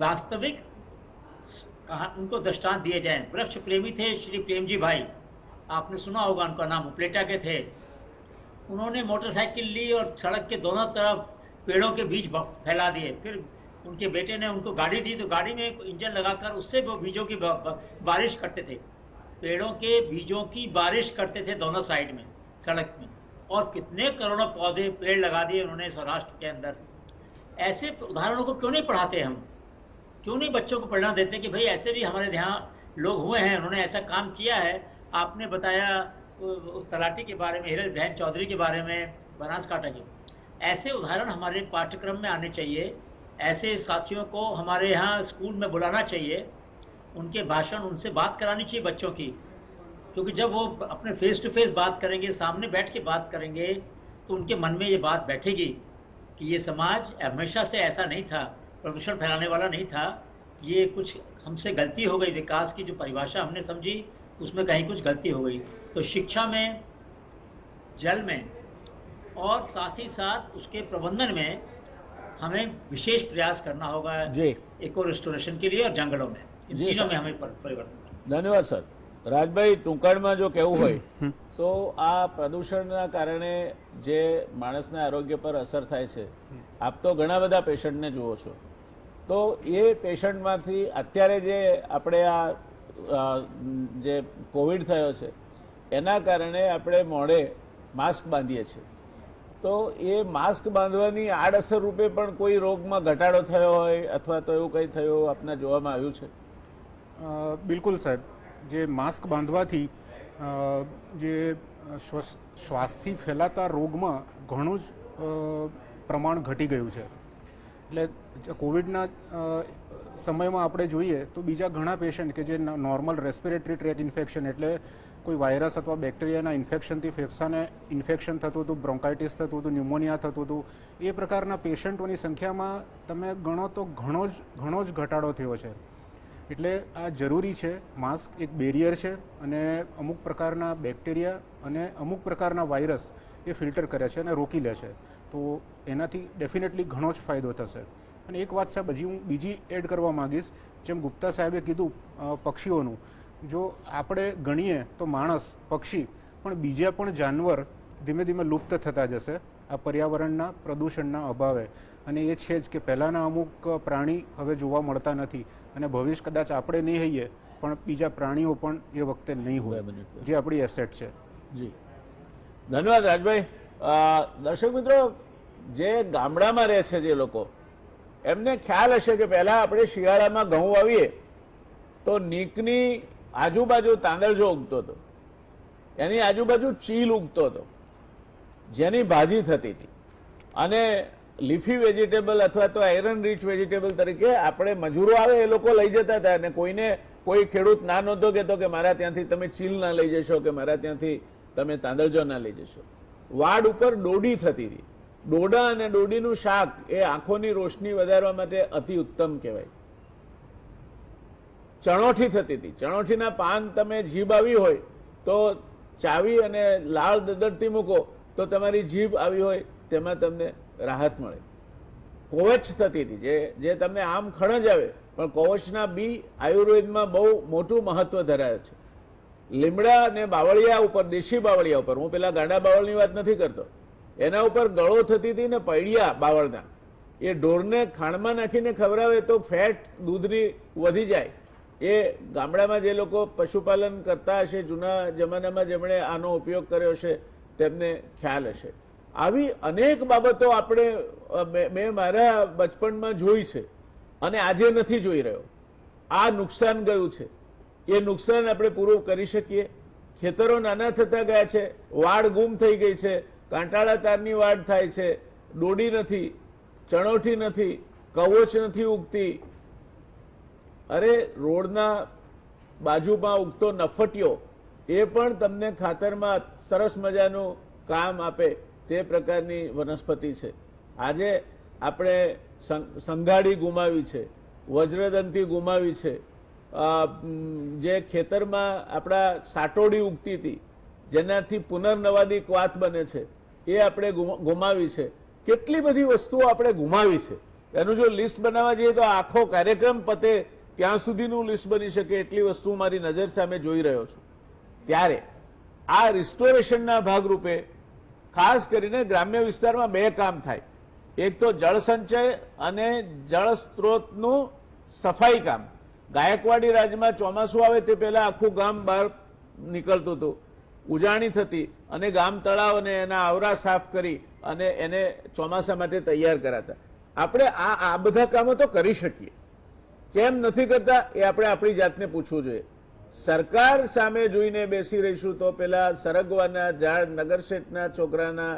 वास्तविक उनको दृष्टांत दिए जाएं. वृक्ष प्रेमी थे श्री प्रेमजी भाई, आपने सुना होगा, उनका नाम उपलेटा के थे. उन्होंने मोटरसाइकिल ली और सड़क के दोनों तरफ पेड़ों के बीज फैला दिए. फिर उनके बेटे ने उनको गाड़ी दी, तो गाड़ी में इंजन लगाकर उससे वो बीजों की बारिश करते थे. पेड़ों के बीजों की बारिश करते थे दोनों साइड में सड़क में. और कितने करोड़ों पौधे, पेड़ लगा दिए उन्होंने सौराष्ट्र के अंदर. ऐसे उदाहरणों को क्यों नहीं पढ़ाते हम? क्यों नहीं बच्चों को पढ़ना देते कि भाई ऐसे भी हमारे यहाँ लोग हुए हैं, उन्होंने ऐसा काम किया है. आपने बताया उस तलाटी के बारे में, हिरल बहन चौधरी के बारे में, बनासकांठा के. ऐसे उदाहरण हमारे पाठ्यक्रम में आने चाहिए. ऐसे साथियों को हमारे यहाँ स्कूल में बुलाना चाहिए, उनके भाषण, उनसे बात करानी चाहिए बच्चों की. क्योंकि जब वो अपने फेस टू फेस बात करेंगे, सामने बैठ के बात करेंगे, तो उनके मन में ये बात बैठेगी कि ये समाज हमेशा से ऐसा नहीं था, प्रदूषण फैलाने वाला नहीं था. ये कुछ हमसे गलती हो गई, विकास की जो परिभाषा हमने समझी उसमें कहीं कुछ गलती हो गई. तो शिक्षा में, जल में और साथ ही साथ उसके प्रबंधन में हमें विशेष प्रयास करना होगा इको रिस्टोरेशन के लिए और जंगलों में. इन तीनों में हमें परिवर्तन. धन्यवाद सर. રાજભાઈ, ટૂંકાણમાં જો કહેવું હોય તો આ પ્રદૂષણના કારણે જે માણસના આરોગ્ય પર અસર થાય છે, આપ તો ઘણા બધા પેશન્ટને જુઓ છો, તો એ પેશન્ટમાંથી અત્યારે જે આપણે આ જે કોવિડ થયો છે એના કારણે આપણે મોઢે માસ્ક બાંધીએ છીએ, તો એ માસ્ક બાંધવાની આડઅસર રૂપે પણ કોઈ રોગમાં ઘટાડો થયો હોય અથવા તો એવું કંઈ થયું આપને જોવામાં આવ્યું છે? બિલકુલ સાહેબ, જે માસ્ક બાંધવાથી જે શ્વાસથી ફેલાતા રોગમાં ઘણું જ પ્રમાણ ઘટી ગયું છે. એટલે કોવિડના સમયમાં આપણે જોઈએ તો બીજા ઘણા પેશન્ટ કે જે નોર્મલ રેસ્પિરેટરી ટ્રેક ઇન્ફેક્શન એટલે કોઈ વાયરસ અથવા બેક્ટેરિયાના ઇન્ફેક્શનથી ફેફસાને ઇન્ફેક્શન થતું હતું, બ્રોન્કાઇટિસ થતું હતું, ન્યુમોનિયા થતું હતું, એ પ્રકારના પેશન્ટોની સંખ્યામાં તમે ગણો તો ઘણો જ ઘટાડો થયો છે. એટલે આ જરૂરી છે. માસ્ક એક બેરિયર છે અને અમુક પ્રકારના બેક્ટેરિયા અને અમુક પ્રકારના વાયરસ એ ફિલ્ટર કરે છે અને રોકી લે છે, તો એનાથી ડેફિનેટલી ઘણો જ ફાયદો થશે. અને એક વાત સાહેબ હજી હું બીજી એડ કરવા માગીશ, જેમ ગુપ્તા સાહેબે કીધું પક્ષીઓનું, જો આપણે ગણીએ તો માણસ, પક્ષી, પણ બીજા પણ જાનવર ધીમે ધીમે લુપ્ત થતા જશે આ પર્યાવરણના પ્રદૂષણના અભાવે. અને એ છે જ કે પહેલાંના અમુક પ્રાણી હવે જોવા મળતા નથી અને ભવિષ્ય કદાચ આપણે નહીં હોઈએ પણ બીજા પ્રાણીઓ પણ એ વખતે નહીં હોય, જે આપણી એસેટ છે. જી, ધન્યવાદ રાજભાઈ. દર્શક મિત્રો, જે ગામડામાં રહે છે જે લોકો, એમને ખ્યાલ હશે કે પહેલા આપણે શિયાળામાં ઘઉં વાવીએ તો નીકની આજુબાજુ તાંદળજો ઉગતો હતો, એની આજુબાજુ ચીલ ઉગતો હતો, જેની ભાજી થતી હતી. અને લીફી વેજીટેબલ અથવા તો આયરન રીચ વેજીટેબલ તરીકે આપણે મજૂરો આવે એ લોકો લઈ જતા હતા, અને કોઈ ખેડૂત ના નહોતો કહેતો કે મારા ત્યાંથી તમે ચીલ ના લઈ જશો કે મારા ત્યાંથી તમે તાંદળજો ના લઈ જશો. વાડ ઉપર ડોડી થતી હતી. ડોડા અને ડોડીનું શાક એ આંખોની રોશની વધારવા માટે અતિ ઉત્તમ કહેવાય. ચણોઠી થતી હતી. ચણોઠીના પાન તમે જીભ આવી હોય તો ચાવી અને લાળ દદડતી મૂકો તો તમારી જીભ આવી હોય તેમાં તમને રાહત મળે. કોવચ થતી હતી, જે તમને આમ ખણજ આવે, પણ કોવચના બી આયુર્વેદમાં બહુ મોટું મહત્વ ધરાવે છે. લીમડા અને બાવળિયા ઉપર, દેશી બાવળિયા ઉપર, હું પેલા ગાંડા બાવળની વાત નથી કરતો, એના ઉપર ગળો થતી હતી ને પૈડિયા બાવળના, એ ઢોરને ખાણમાં નાખીને ખવડાવે તો ફેટ દૂધની વધી જાય. એ ગામડામાં જે લોકો પશુપાલન કરતા હશે જૂના જમાનામાં, જેમણે આનો ઉપયોગ કર્યો છે તેમને ખ્યાલ હશે. આવી અનેક બાબતો આપણે મેં મારા બચપણમાં જોઈ છે અને આજે નથી જોઈ રહ્યો. આ નુકસાન ગયું છે, એ નુકસાન આપણે પૂરું કરી શકીએ. ખેતરો નાના થતા ગયા છે, વાડ ગુમ થઈ ગઈ છે, કાંટાળા તારની વાડ થાય છે, ડોડી નથી, ચણોઠી નથી, કવચ નથી ઉગતી. અરે રોડના બાજુમાં ઉગતો નફટિયો એ પણ તમને ખાતરમાં સરસ મજાનું કામ આપે તે પ્રકારની વનસ્પતિ છે. આજે આપણે સંઘાડી ગુમાવી છે, વજ્રદંતી ગુમાવી છે, જે ખેતરમાં આપણા સાટોડી ઉગતી હતી જેનાથી પુનર્નવાદી ક્વાથ બને છે એ આપણે ગુમાવી છે. કેટલી બધી વસ્તુઓ આપણે ગુમાવી છે. એનું જો લિસ્ટ બનાવવા જઈએ તો આખો કાર્યક્રમ પતે ત્યાં સુધીનું લિસ્ટ બની શકે એટલી વસ્તુ મારી નજર સામે જોઈ રહ્યો છું. ત્યારે આ રિસ્ટોરેશનના ભાગરૂપે ખાસ કરીને ગ્રામ્ય વિસ્તારમાં બે કામ થાય. એક તો જળ સંચય અને જળ સ્ત્રોતનું સફાઈ કામ. ગાયકવાડી રાજમાં ચોમાસું આવે તે પહેલા આખું ગામ બહાર નીકળતું હતું, ઉજાણી થતી અને ગામ તળાવ અને એના આવરા સાફ કરી અને એને ચોમાસા માટે તૈયાર કરાતા. આપણે આ બધા કામો તો કરી શકીએ, કેમ નથી કરતા એ આપણે આપણી જાતને પૂછવું જોઈએ. સરકાર સામે જોઈને બેસી રહીશું તો પેલા સરગવાના ઝાડ નગરશેઠના છોકરાના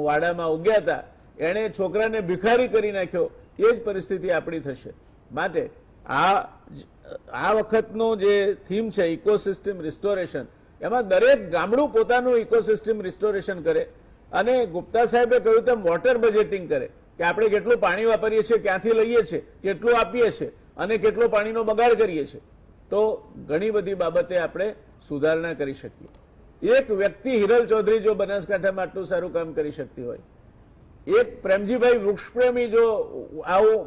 વાડામાં ઉગ્યા હતા, એણે છોકરાને ભિખારી કરી નાખ્યો. એ જ પરિસ્થિતિ આપણી થશે. માટે આ વખતનો જે થીમ છે ઇકોસિસ્ટમ રિસ્ટોરેશન, એમાં દરેક ગામડું પોતાનું ઇકોસિસ્ટમ રિસ્ટોરેશન કરે અને ગુપ્તા સાહેબે કહ્યું તેમ વોટર બજેટિંગ કરે કે આપણે કેટલું પાણી વાપરીએ છીએ, ક્યાંથી લઈએ છીએ, કેટલું આપીએ છીએ અને કેટલો પાણીનો બગાડ કરીએ છીએ, તો ઘણી બધી બાબતે આપણે સુધારણા કરી શકીએ. એક વ્યક્તિ હિરલ ચૌધરી જો બનાસકાંઠામાં આટલું સારું કામ કરી શકતી હોય, એક પ્રેમજીભાઈ વૃક્ષપ્રેમી જો આવું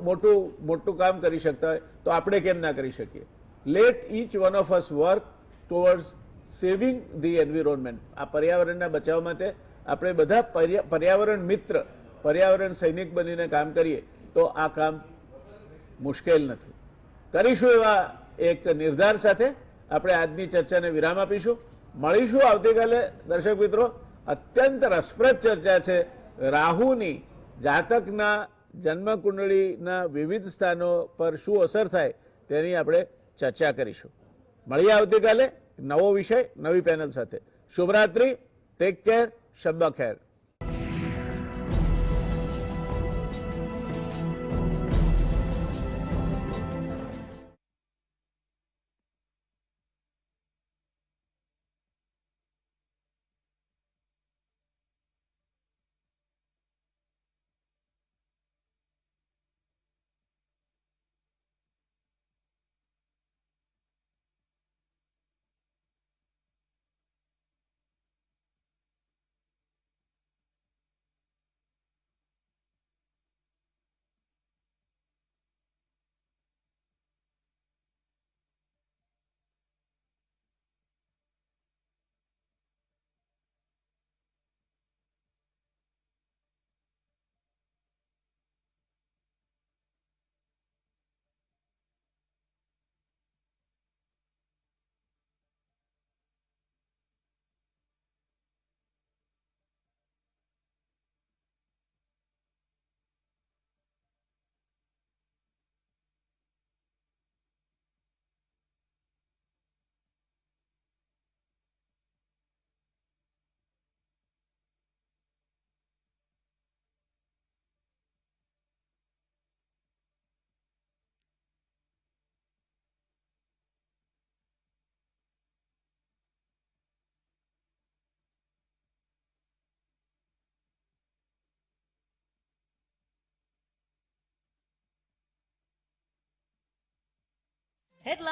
મોટું કામ કરી શકતા હોય, તો આપણે કેમ ના કરી શકીએ? Let each one of us work towards saving the environment, આ પર્યાવરણના બચાવ માટે આપણે બધા પર્યાવરણ મિત્ર, પર્યાવરણ સૈનિક બનીને કામ કરીએ તો આ કામ મુશ્કેલ નથી. કરીશું એવા એક નિર્ધાર સાથે આપણે આજની ચર્ચાને વિરામ આપીશું. મળીશું આવતીકાલે. દર્શક મિત્રો, અત્યંત રસપ્રદ ચર્ચા છે. રાહુની જાતકના જન્મકુંડળીના વિવિધ સ્થાનો પર શું અસર થાય તેની આપણે ચર્ચા કરીશું. મળીએ આવતીકાલે નવો વિષય, નવી પેનલ સાથે. શુભરાત્રિ, ટેક કેર, શબ્બા ખેર. Headline